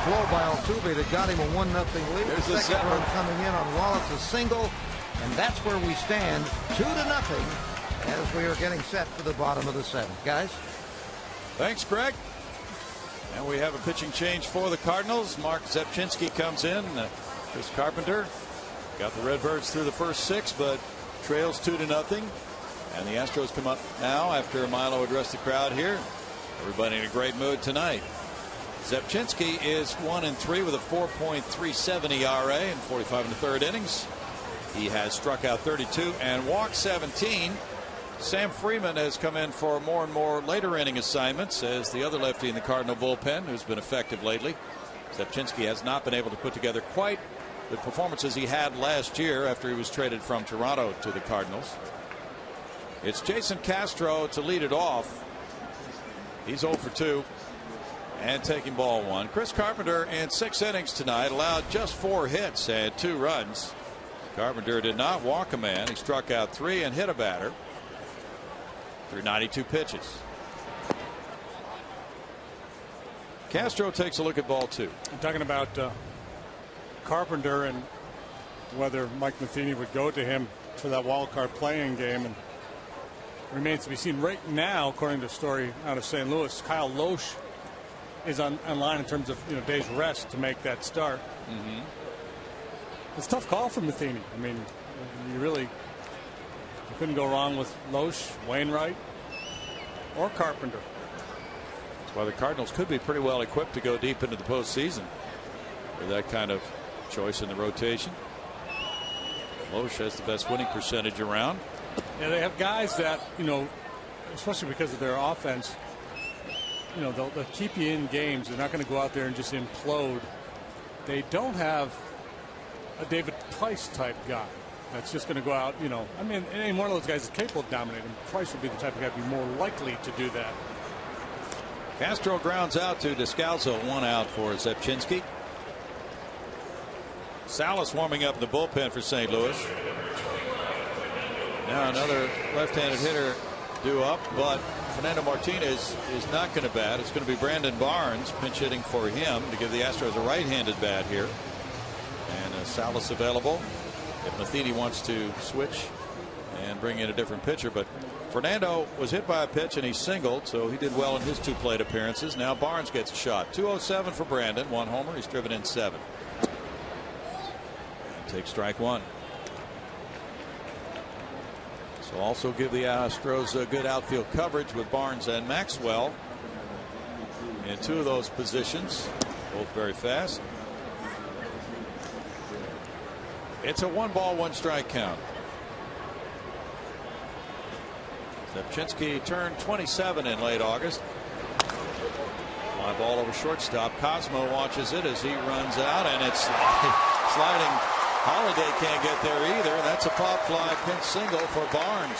Speaker 3: blow by Altuve that got him a 1-0 lead.
Speaker 1: There's
Speaker 3: the second run coming in on Wallace, a single. And that's where we stand, 2-0, as we are getting set for the bottom of the 7th. Guys?
Speaker 1: Thanks, Greg. And we have a pitching change for the Cardinals. Mark Zepchinski comes in. Chris Carpenter got the Redbirds through the first 6, but trails 2-0. And the Astros come up now after Milo addressed the crowd here. Everybody in a great mood tonight. Zepchinski is 1-3 with a 4.37 ERA in 45 1/3 innings. He has struck out 32 and walked 17. Sam Freeman has come in for more and more later inning assignments as the other lefty in the Cardinal bullpen, who's been effective lately. Zepchinski has not been able to put together quite the performances he had last year after he was traded from Toronto to the Cardinals. It's Jason Castro to lead it off. He's 0 for 2 and taking ball 1. Chris Carpenter in 6 innings tonight allowed just 4 hits and 2 runs. Carpenter did not walk a man. He struck out 3 and hit a batter through 92 pitches. Castro takes a look at ball 2.
Speaker 2: I'm talking about Carpenter and whether Mike Matheny would go to him for that wild card playing game, and remains to be seen. Right now, according to a story out of St. Louis, Kyle Loesch is on line in terms of days rest to make that start. It's a tough call for Matheny. I mean, you couldn't go wrong with Loesch, Wainwright, or Carpenter.
Speaker 1: That's why the Cardinals could be pretty well equipped to go deep into the postseason with that kind of choice in the rotation. Loesch has the best winning percentage around.
Speaker 2: Yeah, they have guys that, especially because of their offense, they'll keep you in games. They're not going to go out there and just implode. They don't have a David Price type guy that's just going to go out, I mean, any one of those guys is capable of dominating. Price would be the type of guy to be more likely to do that.
Speaker 1: Castro grounds out to Descalzo, 1 out for Zepchinski. Salas warming up in the bullpen for St. Louis. Now another left-handed hitter due up, but Fernando Martinez is not going to bat. It's going to be Brandon Barnes pinch hitting for him to give the Astros a right-handed bat here. And Salas available if Matheny wants to switch and bring in a different pitcher. But Fernando was hit by a pitch and he singled, so he did well in his 2 plate appearances. Now Barnes gets a shot. 207 for Brandon, 1 homer. He's driven in 7. And takes strike 1. So also give the Astros a good outfield coverage with Barnes and Maxwell in 2 of those positions, both very fast. It's a 1-ball, 1-strike count. Zepchinski turned 27 in late August. Fly ball over shortstop. Cosmo watches it as he runs out, and it's sliding Holiday can't get there either. That's a pop fly pinch single for Barnes.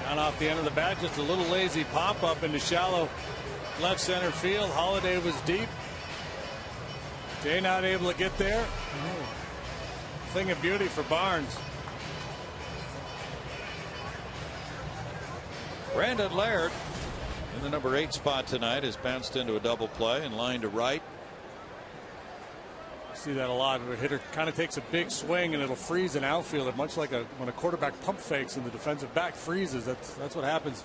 Speaker 2: Down off the end of the bat, just a little lazy pop up into shallow left center field. Holiday was deep. Jay not able to get there. Thing of beauty for Barnes.
Speaker 1: Brandon Laird in the number 8 spot tonight has bounced into a double play and line to right.
Speaker 2: See that a lot. A hitter kind of takes a big swing and it'll freeze an outfielder, much like when a quarterback pump fakes and the defensive back freezes. That's what happens.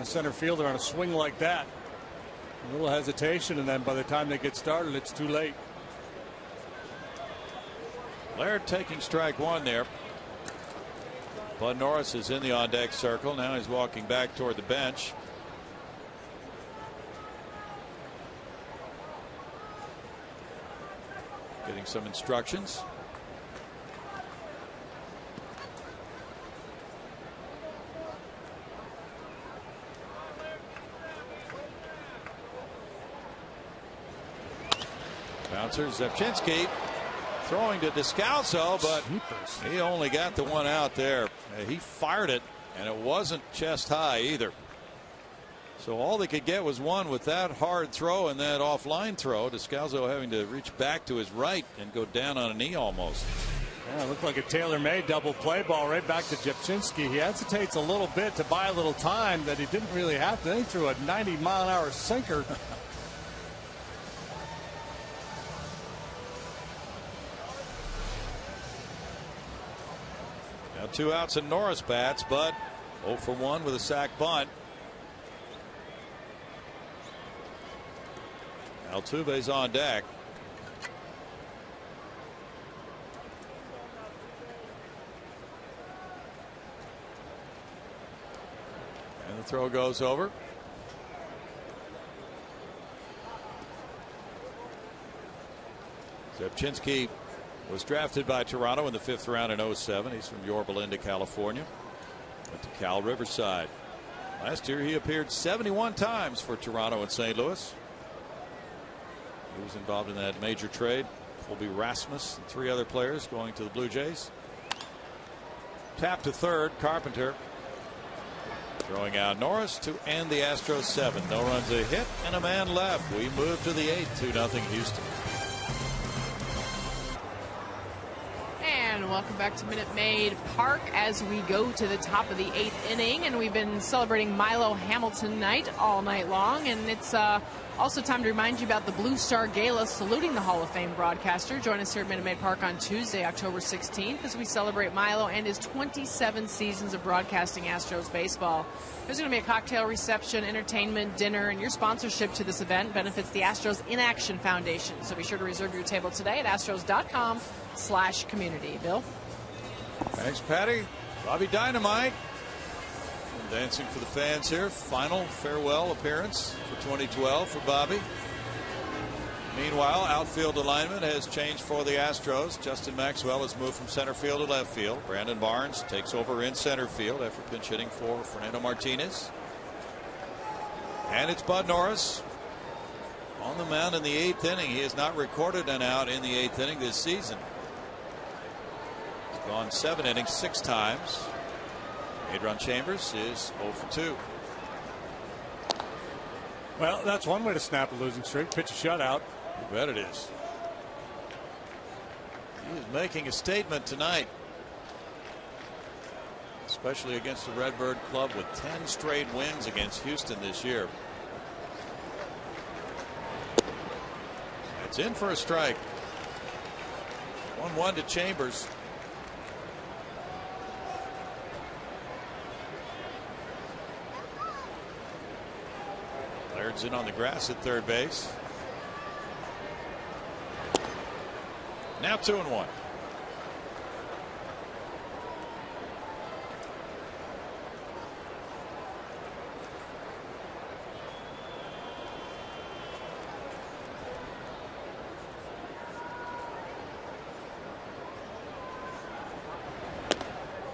Speaker 2: A center fielder on a swing like that. A little hesitation, and then by the time they get started, it's too late.
Speaker 1: Laird taking strike one there. Bud Norris is in the on deck circle. Now he's walking back toward the bench. Getting some instructions. Bouncer Zepchinski throwing to Descalso, but he only got the one out there. He fired it, and it wasn't chest high either. So all they could get was one with that hard throw and that offline throw. Descalso having to reach back to his right and go down on a knee almost.
Speaker 2: Yeah, it looked like a tailor-made double play ball right back to Jepchinski. He hesitates a little bit to buy a little time that he didn't really have to. Then he threw a 90-mile-an-hour sinker.
Speaker 1: Now 2 outs and Norris bats, but 0 for 1 with a sac bunt. Altuve's on deck. And the throw goes over. Zepchinski was drafted by Toronto in the 5th round in 07. He's from Yorba Linda, California. Went to Cal Riverside. Last year he appeared 71 times for Toronto and St. Louis. He was involved in that major trade. Colby Rasmus and 3 other players going to the Blue Jays. Tap to third. Carpenter throwing out Norris to end the Astros 7. No runs, a hit, and a man left. We move to the 8th, 2-0 Houston.
Speaker 4: And welcome back to Minute Maid Park as we go to the top of the 8th inning, and we've been celebrating Milo Hamilton night all night long, and it's also time to remind you about the Blue Star Gala saluting the Hall of Fame broadcaster. Join us here at Minute Maid Park on Tuesday, October 16th, as we celebrate Milo and his 27 seasons of broadcasting Astros baseball. There's going to be a cocktail reception, entertainment, dinner, and your sponsorship to this event benefits the Astros In Action Foundation. So be sure to reserve your table today at astros.com/community. Bill?
Speaker 1: Thanks, Patty. Bobby Dynamite dancing for the fans here. Final farewell appearance for 2012 for Bobby. Meanwhile, outfield alignment has changed for the Astros. Justin Maxwell has moved from center field to left field. Brandon Barnes takes over in center field after pinch hitting for Fernando Martinez. And it's Bud Norris on the mound in the 8th inning. He has not recorded an out in the 8th inning this season. He's gone 7 innings 6 times. Adron Chambers is 0 for 2.
Speaker 2: Well, that's one way to snap a losing streak. Pitch a shutout.
Speaker 1: You bet it is. He is making a statement tonight, especially against the Redbird club with 10 straight wins against Houston this year. That's in for a strike. 1-1 to Chambers. Laird's in on the grass at third base. Now 2-1.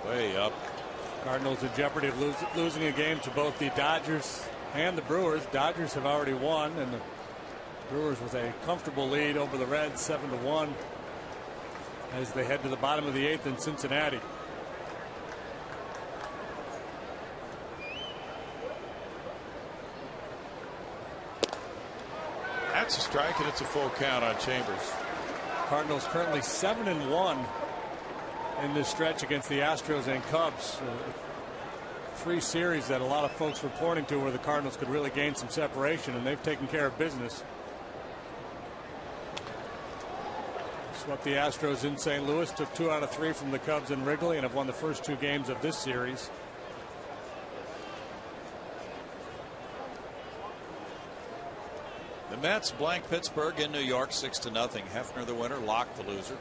Speaker 1: Way up.
Speaker 2: Cardinals in jeopardy of losing a game to both the Dodgers and the Brewers. Dodgers have already won, and the Brewers with a comfortable lead over the Reds, 7-1, as they head to the bottom of the 8th in Cincinnati.
Speaker 1: That's a strike, and it's a full count on Chambers.
Speaker 2: Cardinals currently 7-1 in this stretch against the Astros and Cubs. 3 series that a lot of folks were pointing to where the Cardinals could really gain some separation, and they've taken care of business. Swept the Astros in St. Louis, took 2 out of 3 from the Cubs in Wrigley, and have won the first 2 games of this series.
Speaker 1: The Mets blank Pittsburgh in New York 6-0. Hefner the winner, Locke the loser.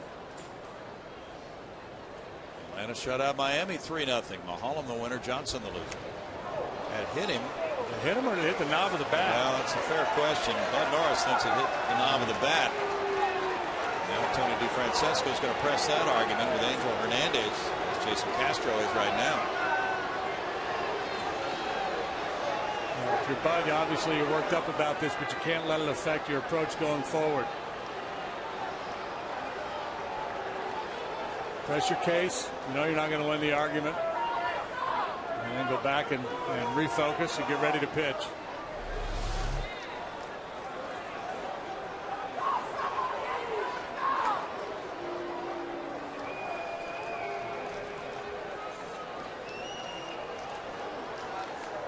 Speaker 1: Atlanta shut out Miami 3-0. Maholm the winner, Johnson the loser. That hit him.
Speaker 2: Did it hit him or did it hit the knob of the bat?
Speaker 1: Well, that's a fair question. Bud Norris thinks it hit the knob of the bat. Now Tony DeFrancesco is going to press that argument with Angel Hernandez, as Jason Castro is right now.
Speaker 2: If you're Bud, obviously you're worked up about this, but you can't let it affect your approach going forward. Press your case. You know you're not going to win the argument. And then go back and refocus and get ready to pitch.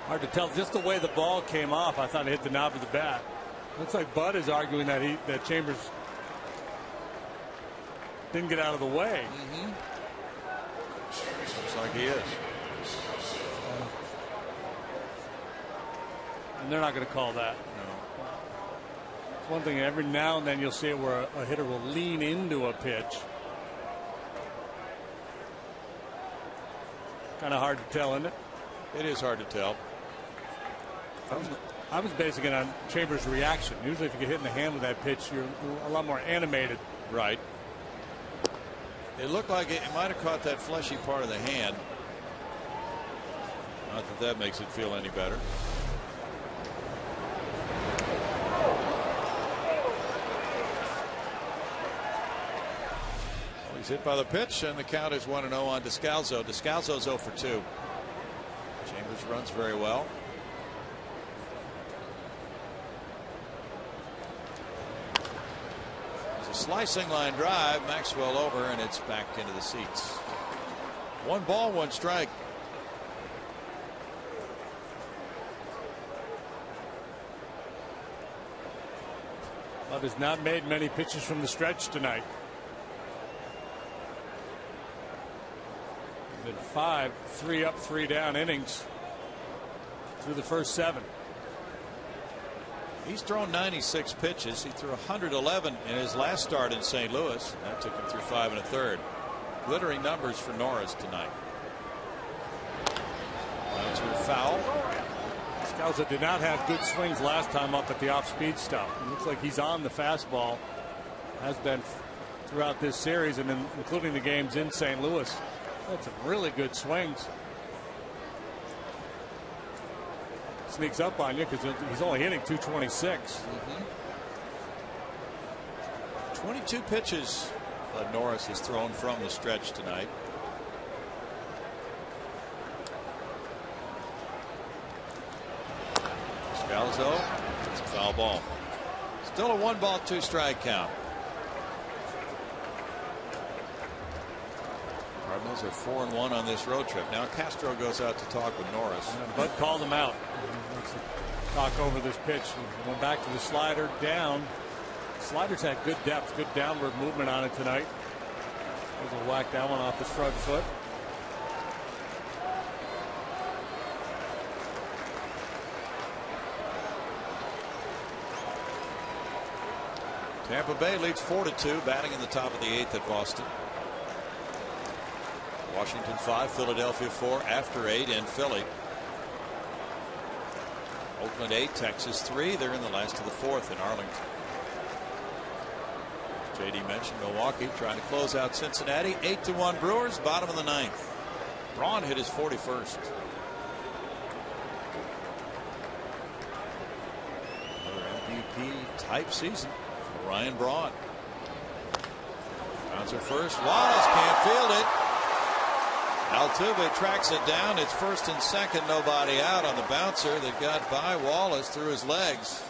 Speaker 2: Hard to tell. Just the way the ball came off, I thought it hit the knob of the bat. Looks like Bud is arguing that Chambers didn't get out of the way.
Speaker 1: Looks like he is.
Speaker 2: And they're not going to call that.
Speaker 1: No.
Speaker 2: It's one thing, every now and then you'll see it where a hitter will lean into a pitch. Kind of hard to tell, isn't it?
Speaker 1: It is hard to tell.
Speaker 2: I was basing it on Chambers' reaction. Usually if you get hit in the hand with that pitch, you're a lot more animated.
Speaker 1: Right. It looked like it might have caught that fleshy part of the hand. Not that that makes it feel any better. Well, he's hit by the pitch, and the count is 1-0 on Descalso. Descalso's 0 for 2. Chambers runs very well. Slicing line drive, Maxwell over, and it's back into the seats. 1 ball, 1 strike.
Speaker 2: Bud has not made many pitches from the stretch tonight. Been 5 3 up 3 down innings through the first 7.
Speaker 1: He's thrown 96 pitches. He threw 111 in his last start in St. Louis. That took him through 5 1/3. Glittering numbers for Norris tonight. That's a foul.
Speaker 2: Descalso did not have good swings last time up at the off-speed stuff. It looks like he's on the fastball. Has been throughout this series, and including the games in St. Louis. That's some really good swings. Sneaks up on you because he's only hitting 226.
Speaker 1: 22 pitches Norris has thrown from the stretch tonight. Descalso, it's a foul ball. Still a 1 ball 2 strike count. Cardinals are 4-1 on this road trip. Now Castro goes out to talk with Norris.
Speaker 2: Bud called him out. Talk over this pitch. Went back to the slider down. Slider's had good depth, good downward movement on it tonight. There's a whack that one off his front foot.
Speaker 1: Tampa Bay leads 4-2, batting in the top of the 8th at Boston. Washington 5, Philadelphia 4 after 8 in Philly. Oakland 8, Texas 3. They're in the last of the 4th in Arlington. As JD mentioned, Milwaukee trying to close out Cincinnati. 8-1 Brewers, bottom of the 9th. Braun hit his 41st. Another MVP type season for Ryan Braun. Bouncer first. Wallace can't field it. Altuve tracks it down. It's first and second. Nobody out on the bouncer that got by Wallace through his legs.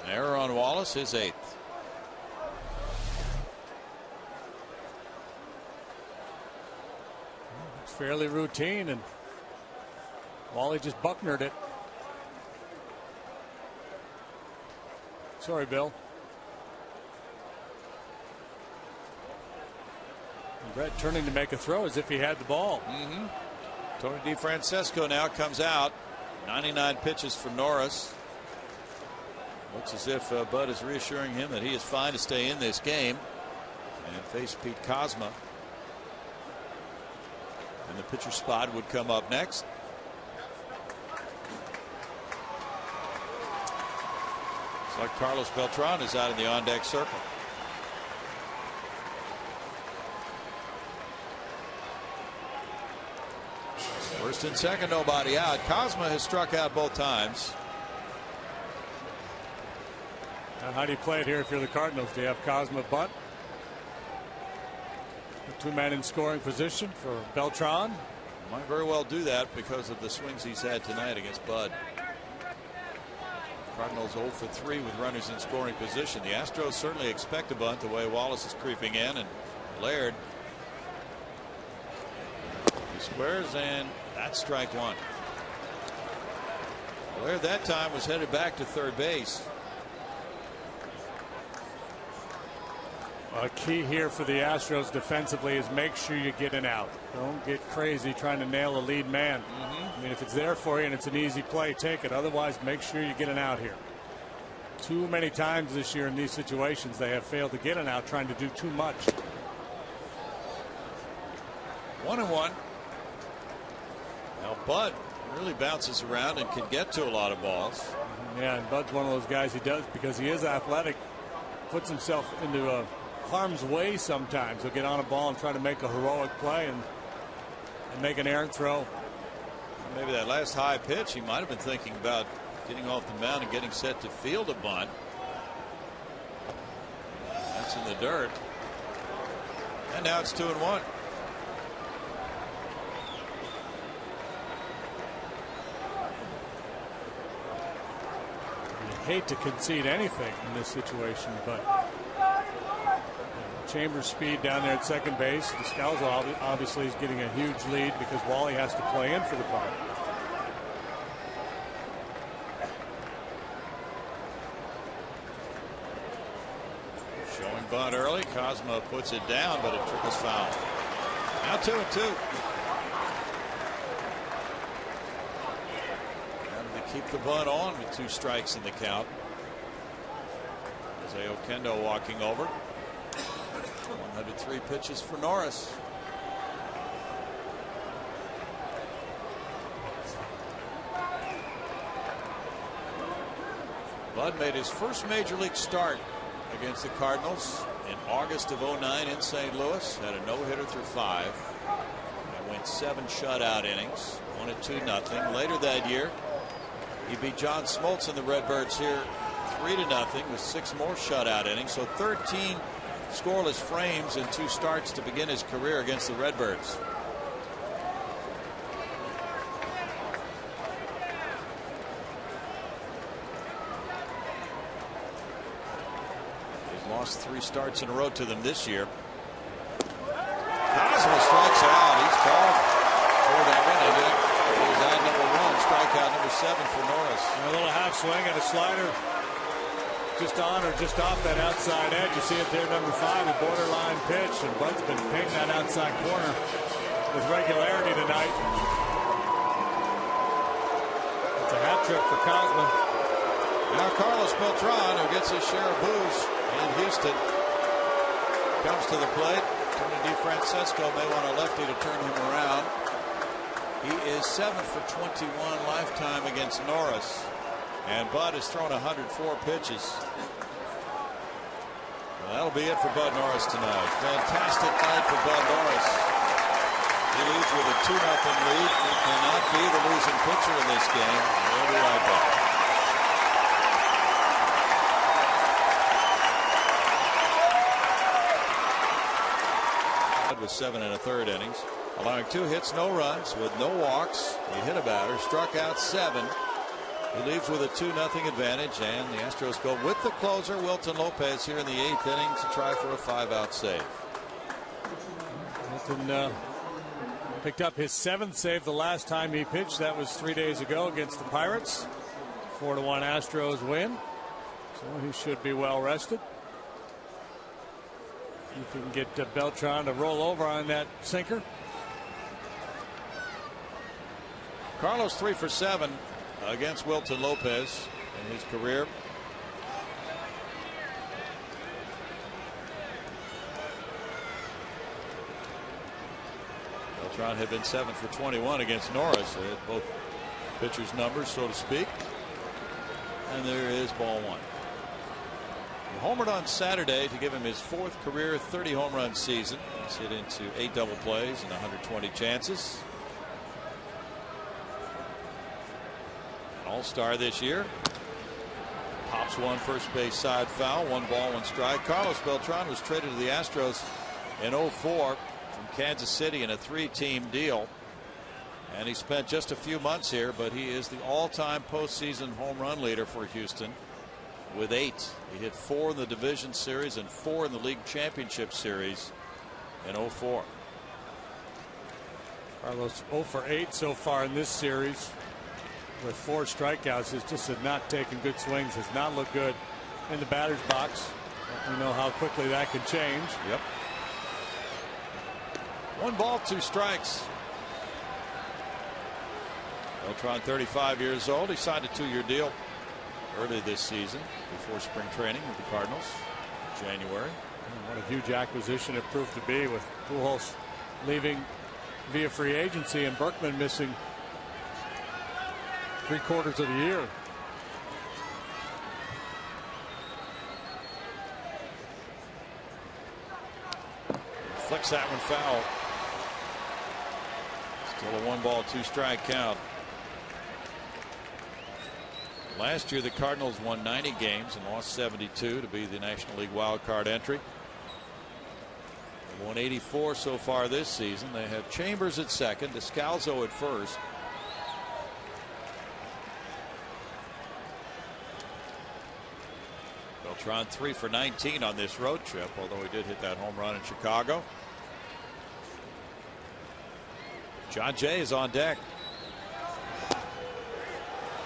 Speaker 1: An error on Wallace, his 8th.
Speaker 2: It's fairly routine, and Wally just bucknered it. Sorry, Bill. Brett turning to make a throw as if he had the ball.
Speaker 1: Tony DeFrancesco now comes out. 99 pitches for Norris. Looks as if Bud is reassuring him that he is fine to stay in this game and face Pete Kozma. And the pitcher spot would come up next. It's like Carlos Beltran is out in the on-deck circle. First and second, nobody out. Kozma has struck out both times.
Speaker 2: Now, how do you play it here if you're the Cardinals? Do you have Kozma bunt? A two-man in scoring position for Beltran.
Speaker 1: Might very well do that because of the swings he's had tonight against Bud. Cardinals 0 for 3 with runners in scoring position. The Astros certainly expect a bunt the way Wallace is creeping in, and Laird. He squares, and that's strike one. Laird that time was headed back to third base.
Speaker 2: A key here for the Astros defensively is make sure you get an out. Don't get crazy trying to nail a lead man. I mean, if it's there for you and it's an easy play, take it. Otherwise, make sure you get an out here. Too many times this year in these situations they have failed to get an out trying to do too much.
Speaker 1: 1-1. Now Bud really bounces around and can get to a lot of balls.
Speaker 2: Yeah, and Bud's one of those guys he does because he is athletic. Puts himself into harm's way sometimes. He'll get on a ball and try to make a heroic play and make an errant throw.
Speaker 1: Maybe that last high pitch he might have been thinking about getting off the mound and getting set to field a bunt. That's in the dirt. And now it's 2-1.
Speaker 2: You hate to concede anything in this situation, but Chambers' speed down there at second base. Descalzo obviously is getting a huge lead because Wally has to play in for the bunt.
Speaker 1: Showing bunt early. Kozma puts it down, but it trickles foul. Now 2-2. Having to keep the bunt on with 2 strikes in the count. Jose Oquendo walking over. 103 pitches for Norris. Bud made his first major league start against the Cardinals in August of '09 in St. Louis. Had a no-hitter through 5 and went 7 shutout innings. Won it 2-0. Later that year he beat John Smoltz and the Redbirds here 3-0 with 6 more shutout innings. So 13 scoreless frames in 2 starts to begin his career against the Redbirds. He's lost 3 starts in a row to them this year. Kozma strikes out. He's called for that inning. He's at number 1, strikeout number 7 for Norris.
Speaker 2: A little half swing and a slider. Just on or just off that outside edge. You see it there, number 5, a borderline pitch, and Bud's been painting that outside corner with regularity tonight. It's a hat trick for Kozma.
Speaker 1: Now Carlos Beltran, who gets his share of boos in Houston, comes to the plate. Tony DeFrancesco may want a lefty to turn him around. He is 7 for 21 lifetime against Norris. And Bud has thrown 104 pitches. That'll be it for Bud Norris tonight. Fantastic night for Bud Norris. He leads with a 2-0 lead. He cannot be the losing pitcher in this game. We'll be right back. With 7 1/3 innings, allowing 2 hits, no runs, with no walks. He hit a batter, struck out 7. He leaves with a 2-0 advantage, and the Astros go with the closer, Wilton Lopez, here in the 8th inning to try for a 5-out save.
Speaker 2: Wilton picked up his 7th save the last time he pitched. That was 3 days ago against the Pirates. 4-1 Astros win. So he should be well rested. If he can get Beltran to roll over on that sinker.
Speaker 1: Carlos 3 for 7 against Wilton Lopez in his career. Beltran had been 7 for 21 against Norris. They had both pitchers' numbers, so to speak. And there is ball 1. He homered on Saturday to give him his 4th career 30 home run season. He's hit into 8 double plays and 120 chances. An all-star this year. Pops one first base side foul. 1 ball, 1 strike. Carlos Beltran was traded to the Astros in 2004 from Kansas City in a 3-team deal. And he spent just a few months here, but he is the all-time postseason home run leader for Houston with 8. He hit 4 in the division series and 4 in the league championship series in 2004.
Speaker 2: Carlos 0 for 8 so far in this series with 4 strikeouts. He's just not taken good swings, has not looked good in the batter's box. We know how quickly that can change.
Speaker 1: Yep. 1 ball, 2 strikes. Beltran, 35 years old. He signed a 2-year deal early this season before spring training with the Cardinals in January.
Speaker 2: What a huge acquisition it proved to be, with Pujols leaving via free agency and Berkman missing 3/4 of the year.
Speaker 1: Flicks that one foul. Still a 1 ball, 2 strike count. Last year the Cardinals won 90 games and lost 72 to be the National League wild card entry. They won 84 so far this season. They have Chambers at second, Descalzo at first. Beltran 3 for 19 on this road trip, although he did hit that home run in Chicago. John Jay is on deck.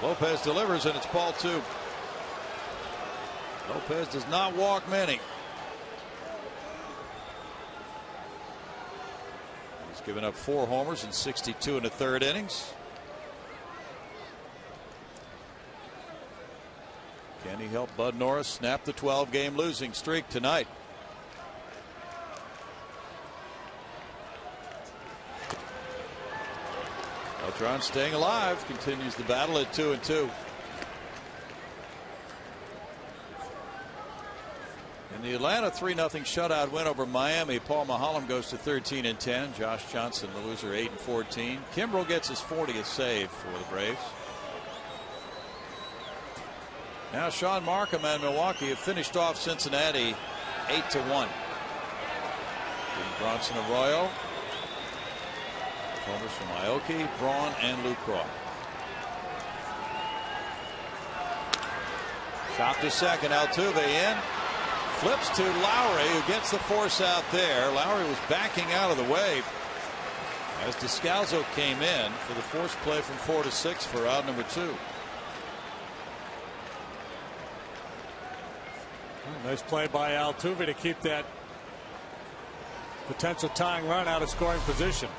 Speaker 1: Lopez delivers, and it's ball 2. Lopez does not walk many. He's given up 4 homers in 62 1/3 innings. Can he help Bud Norris snap the 12-game losing streak tonight? Beltran staying alive, continues the battle at 2-2. In the Atlanta 3-0 shutout win over Miami, Paul Maholm goes to 13-10. Josh Johnson, the loser, 8-14. Kimbrel gets his 40th save for the Braves. Now Sean Markham and Milwaukee have finished off Cincinnati 8-1. Bronson Arroyo. Homers from Aoki, Braun, and Lucroy. Shot to second. Altuve in. Flips to Lowry, who gets the force out there. Lowry was backing out of the way as Descalzo came in for the force play from 4 to 6 for out number 2.
Speaker 2: Nice play by Altuve to keep that potential tying run out of scoring position.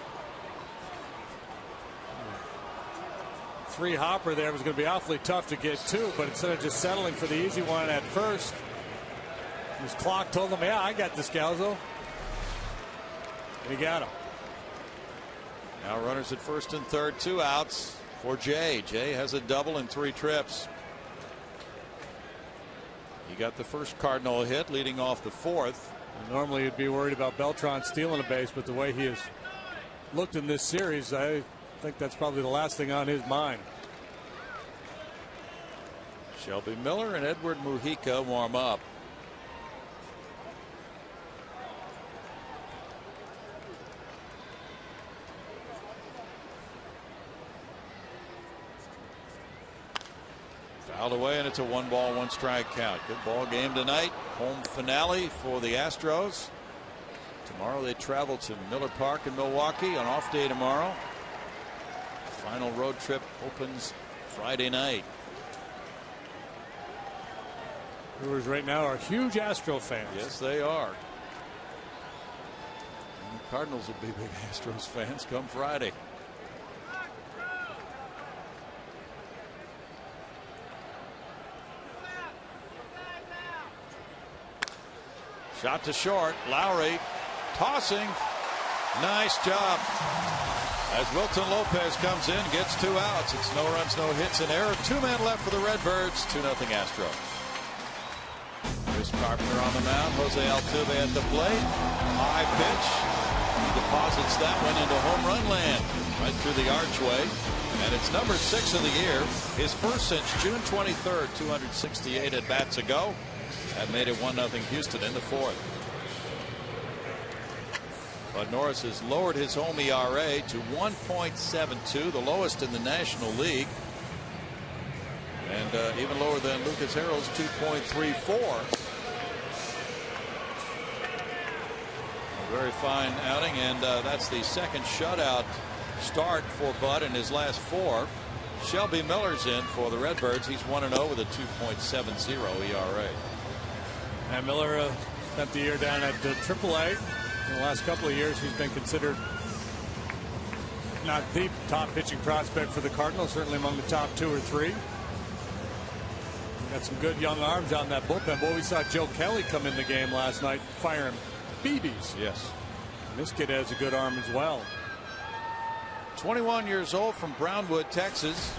Speaker 2: 3 hopper there was going to be awfully tough to get to, but instead of just settling for the easy one at first, his clock told him, yeah, I got Descalzo. And he got him.
Speaker 1: Now runners at first and third, 2 outs for Jay. Jay has a double in 3 trips. He got the first Cardinal hit leading off the fourth.
Speaker 2: Normally you'd be worried about Beltran stealing a base, but the way he has looked in this series, I think that's probably the last thing on his mind.
Speaker 1: Shelby Miller and Edward Mujica warm up. Fouled away, and it's a 1-ball, 1-strike count. Good ball game tonight. Home finale for the Astros. Tomorrow they travel to Miller Park in Milwaukee. On off day tomorrow. Final road trip opens Friday night.
Speaker 2: Brewers right now are huge Astro fans.
Speaker 1: Yes, they are. And the Cardinals will be big Astros fans come Friday. Shot to short. Lowry tossing. Nice job. As Wilton Lopez comes in, gets 2 outs. It's no runs, no hits, an error. 2 men left for the Redbirds. 2-0 Astros. Chris Carpenter on the mound. Jose Altuve at the plate. High pitch. He deposits that one into home run land. Right through the archway. And it's number 6 of the year. His first since June 23rd. 268 at bats ago. That made it 1-0 Houston in the fourth. But Norris has lowered his home ERA to 1.72, the lowest in the National League. And even lower than Lucas Harrell's 2.34. A very fine outing, and that's the second shutout start for Bud in his last 4. Shelby Miller's in for the Redbirds. He's 1-0 with a 2.70 ERA.
Speaker 2: And Miller spent the year down at AAA. In the last couple of years, he's been considered not the top pitching prospect for the Cardinals, certainly among the top 2 or 3. Got some good young arms out in that bullpen. Boy, we saw Joe Kelly come in the game last night firing BBs.
Speaker 1: Yes.
Speaker 2: And this kid has a good arm as well.
Speaker 1: 21 years old from Brownwood, Texas.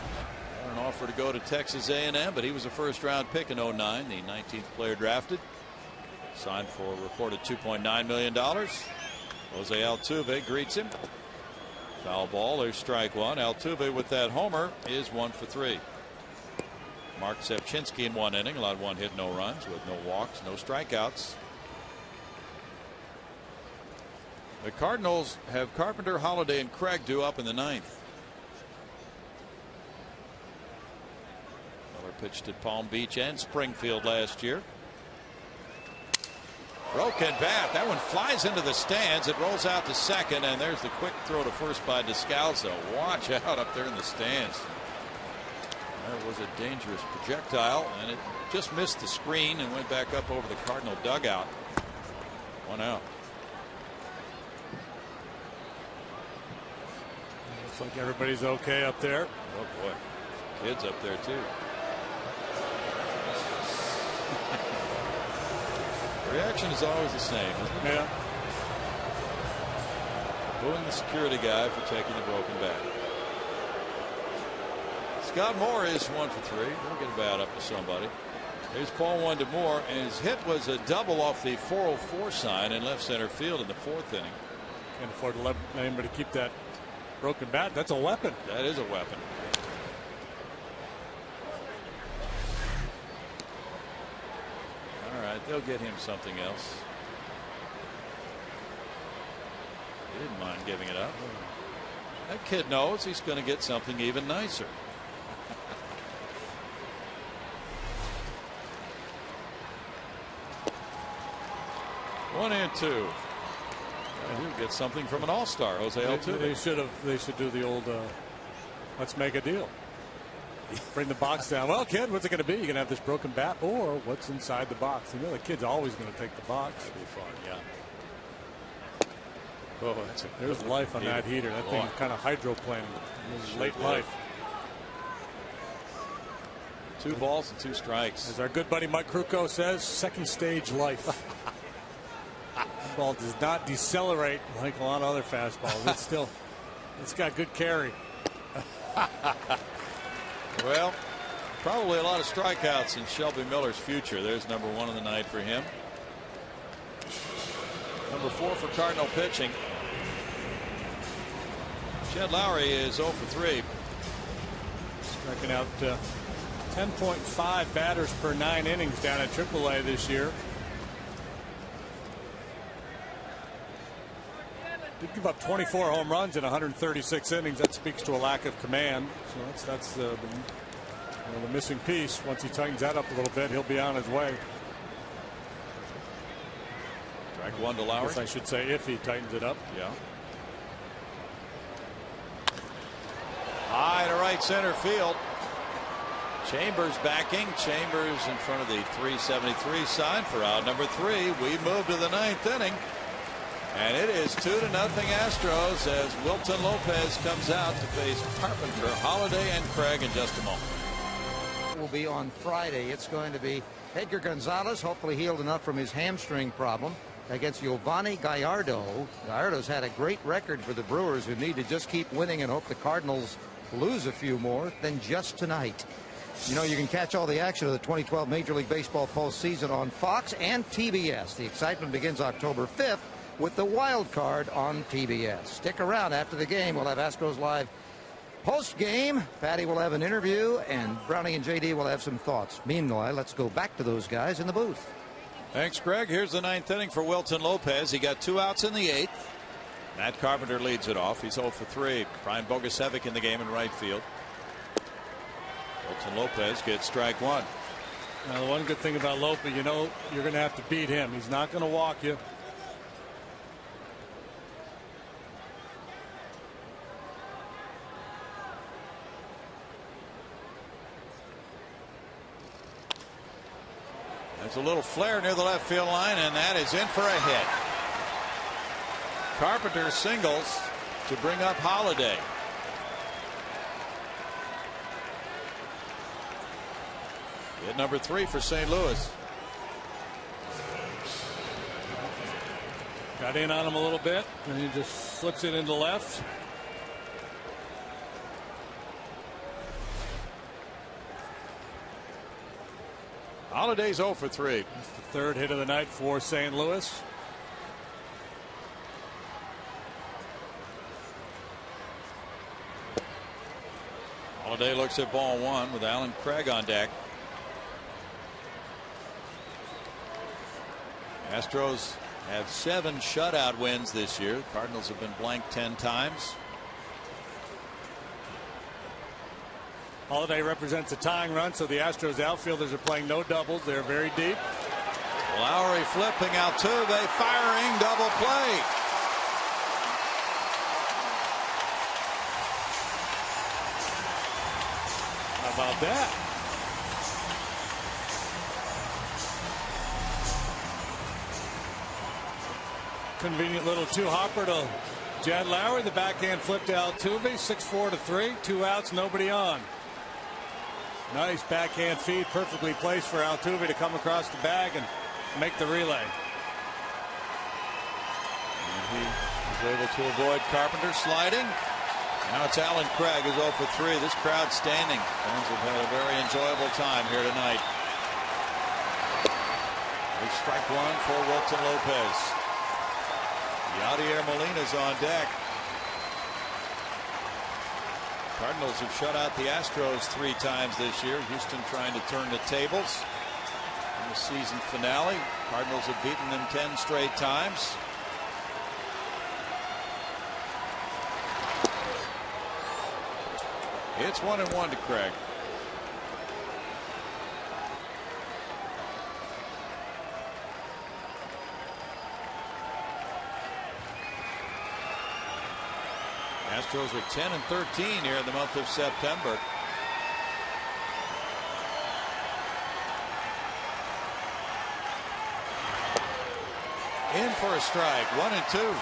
Speaker 1: Got an offer to go to Texas A&M, but he was a first-round pick in 09, the 19th player drafted. Signed for a reported $2.9 million. Jose Altuve greets him. Foul ball. There's strike one. Altuve with that homer is 1 for 3. Mark Sepchinski in 1 inning allowed 1 hit, no runs, with no walks, no strikeouts. The Cardinals have Carpenter, Holliday, and Craig due up in the 9th. Miller pitched at Palm Beach and Springfield last year. Broken bat. That one flies into the stands. It rolls out to second, and there's the quick throw to first by Descalso. Watch out up there in the stands. That was a dangerous projectile, and it just missed the screen and went back up over the Cardinal dugout. 1 out.
Speaker 2: Looks like everybody's okay up there.
Speaker 1: Oh boy, kids up there too. The reaction is always the same, isn't it?
Speaker 2: Yeah.
Speaker 1: Booing the security guy for taking the broken bat. Scott Moore is 1 for 3. He'll get a bat up to somebody. Here's Paul Wonder-Moore, and his hit was a double off the 404 sign in left center field in the 4th inning.
Speaker 2: Can't afford to let anybody keep that broken bat. That's a weapon.
Speaker 1: That is a weapon. All right, they'll get him something else. He didn't mind giving it up. That kid knows he's going to get something even nicer. One and two. He'll get something from an all-star, Jose Altuve.
Speaker 2: They should do the old let's make a deal. Bring the box down. Well, kid, what's it going to be? You're going to have this broken bat, or what's inside the box? You know, the kid's always going to take the box.
Speaker 1: That'd be fun, yeah. Oh,
Speaker 2: there's life on that heater. That thing's kind of hydroplaning. Late life.
Speaker 1: 2 balls and 2 strikes.
Speaker 2: As our good buddy Mike Krukow says, second stage life. The ball does not decelerate like a lot of other fastballs. It's got good carry.
Speaker 1: Well, Probably a lot of strikeouts in Shelby Miller's future. There's number 1 of the night for him. Number 4 for Cardinal pitching. Jed Lowry is 0 for 3.
Speaker 2: Striking out 10.5 batters per 9 innings down at AAA this year. Did give up 24 home runs in 136 innings. That speaks to a lack of command. So that's the missing piece. Once he tightens that up a little bit, he'll be on his way.
Speaker 1: Strike 1 to Lowry.
Speaker 2: I guess I should say if he tightens it up.
Speaker 1: Yeah. High to right center field. Chambers backing. Chambers in front of the 373 sign for out number 3. We move to the 9th inning. And it is 2-0 Astros as Wilton Lopez comes out to face Carpenter, Holiday, and Craig in just a moment.
Speaker 3: Will be on Friday. It's going to be Edgar Gonzalez, hopefully healed enough from his hamstring problem, against Giovanni Gallardo. Gallardo's had a great record for the Brewers, who need to just keep winning and hope the Cardinals lose a few more than just tonight. You know, you can catch all the action of the 2012 Major League Baseball postseason on Fox and TBS. The excitement begins October 5th with the wild card on TBS. Stick around. After the game, we'll have Astros Live post game. Patty will have an interview, and Brownie and JD will have some thoughts. Meanwhile, let's go back to those guys in the booth.
Speaker 1: Thanks, Greg. Here's the 9th inning for Wilton Lopez. He got 2 outs in the 8th. Matt Carpenter leads it off. He's 0 for 3. Brian Bogusevic in the game in right field. Wilton Lopez gets strike 1.
Speaker 2: Now, the one good thing about Lopez, you know, you're going to have to beat him. He's not going to walk you.
Speaker 1: There's a little flare near the left field line, and that is in for a hit. Carpenter singles to bring up Holiday. Hit number 3 for St. Louis.
Speaker 2: Got in on him a little bit, and he just slips it into left.
Speaker 1: Holiday's 0 for 3.
Speaker 2: That's the 3rd hit of the night for St. Louis.
Speaker 1: Holiday looks at ball 1 with Alan Craig on deck. Astros have 7 shutout wins this year. The Cardinals have been blanked 10 times.
Speaker 2: Holiday represents a tying run, so the Astros outfielders are playing no doubles. They're very deep.
Speaker 1: Lowry flipping, Altuve firing, double play.
Speaker 2: How about that? Convenient little two-hopper to Jed Lowry. The backhand flip to Altuve. 6-4 to 3. 2 outs, nobody on. Nice backhand feed, perfectly placed for Altuve to come across the bag and make the relay.
Speaker 1: And he was able to avoid Carpenter sliding. Now it's Alan Craig who's 0 for 3. This crowd standing. Fans have had a very enjoyable time here tonight. A strike 1 for Wilton Lopez. Yadier Molina's on deck. Cardinals have shut out the Astros 3 times this year. Houston trying to turn the tables in the season finale. Cardinals have beaten them 10 straight times. It's 1-1 to Craig. Astros are 10-13 here in the month of September. In for a strike, 1-2.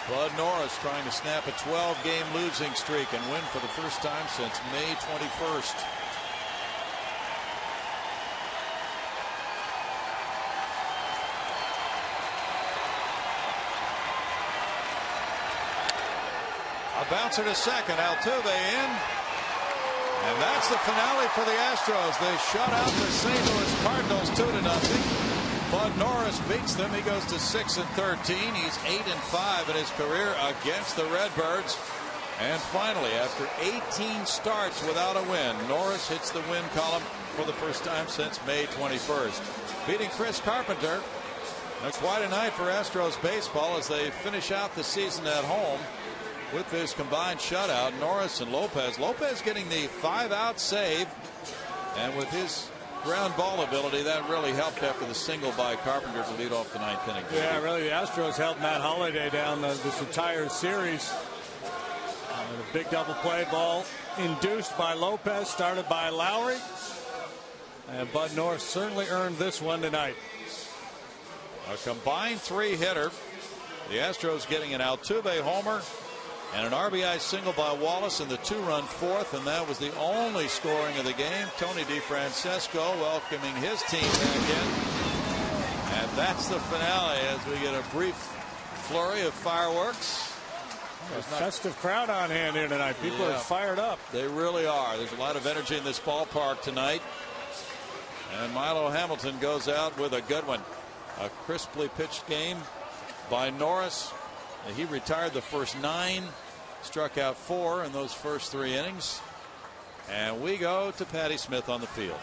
Speaker 1: Bud Norris trying to snap a 12-game losing streak and win for the first time since May 21st. A bouncer to second. Altuve in. And that's the finale for the Astros. They shut out the St. Louis Cardinals 2-0. Bud Norris beats them. He goes to 6-13. He's 8-5 in his career against the Redbirds. And finally, after 18 starts without a win, Norris hits the win column for the first time since May 21st. Beating Chris Carpenter. Quite a night for Astros baseball as they finish out the season at home with this combined shutout. Norris and Lopez. Lopez getting the 5-out save. And with his ground ball ability, that really helped after the single by Carpenter to lead off the ninth inning.
Speaker 2: Yeah, really, the Astros held Matt Holliday down this entire series. A big double play ball induced by Lopez, started by Lowry. And Bud Norris certainly earned this one tonight.
Speaker 1: A combined 3-hitter. The Astros getting an Altuve homer and an RBI single by Wallace in the 2-run fourth, and that was the only scoring of the game. Tony DeFrancesco welcoming his team back in. And that's the finale as we get a brief flurry of fireworks.
Speaker 2: A festive crowd on hand here tonight. People are fired up.
Speaker 1: They really are. There's a lot of energy in this ballpark tonight. And Milo Hamilton goes out with a good one. A crisply pitched game by Norris. He retired the first 9, struck out 4 in those first 3 innings. And we go to Patty Smith on the field.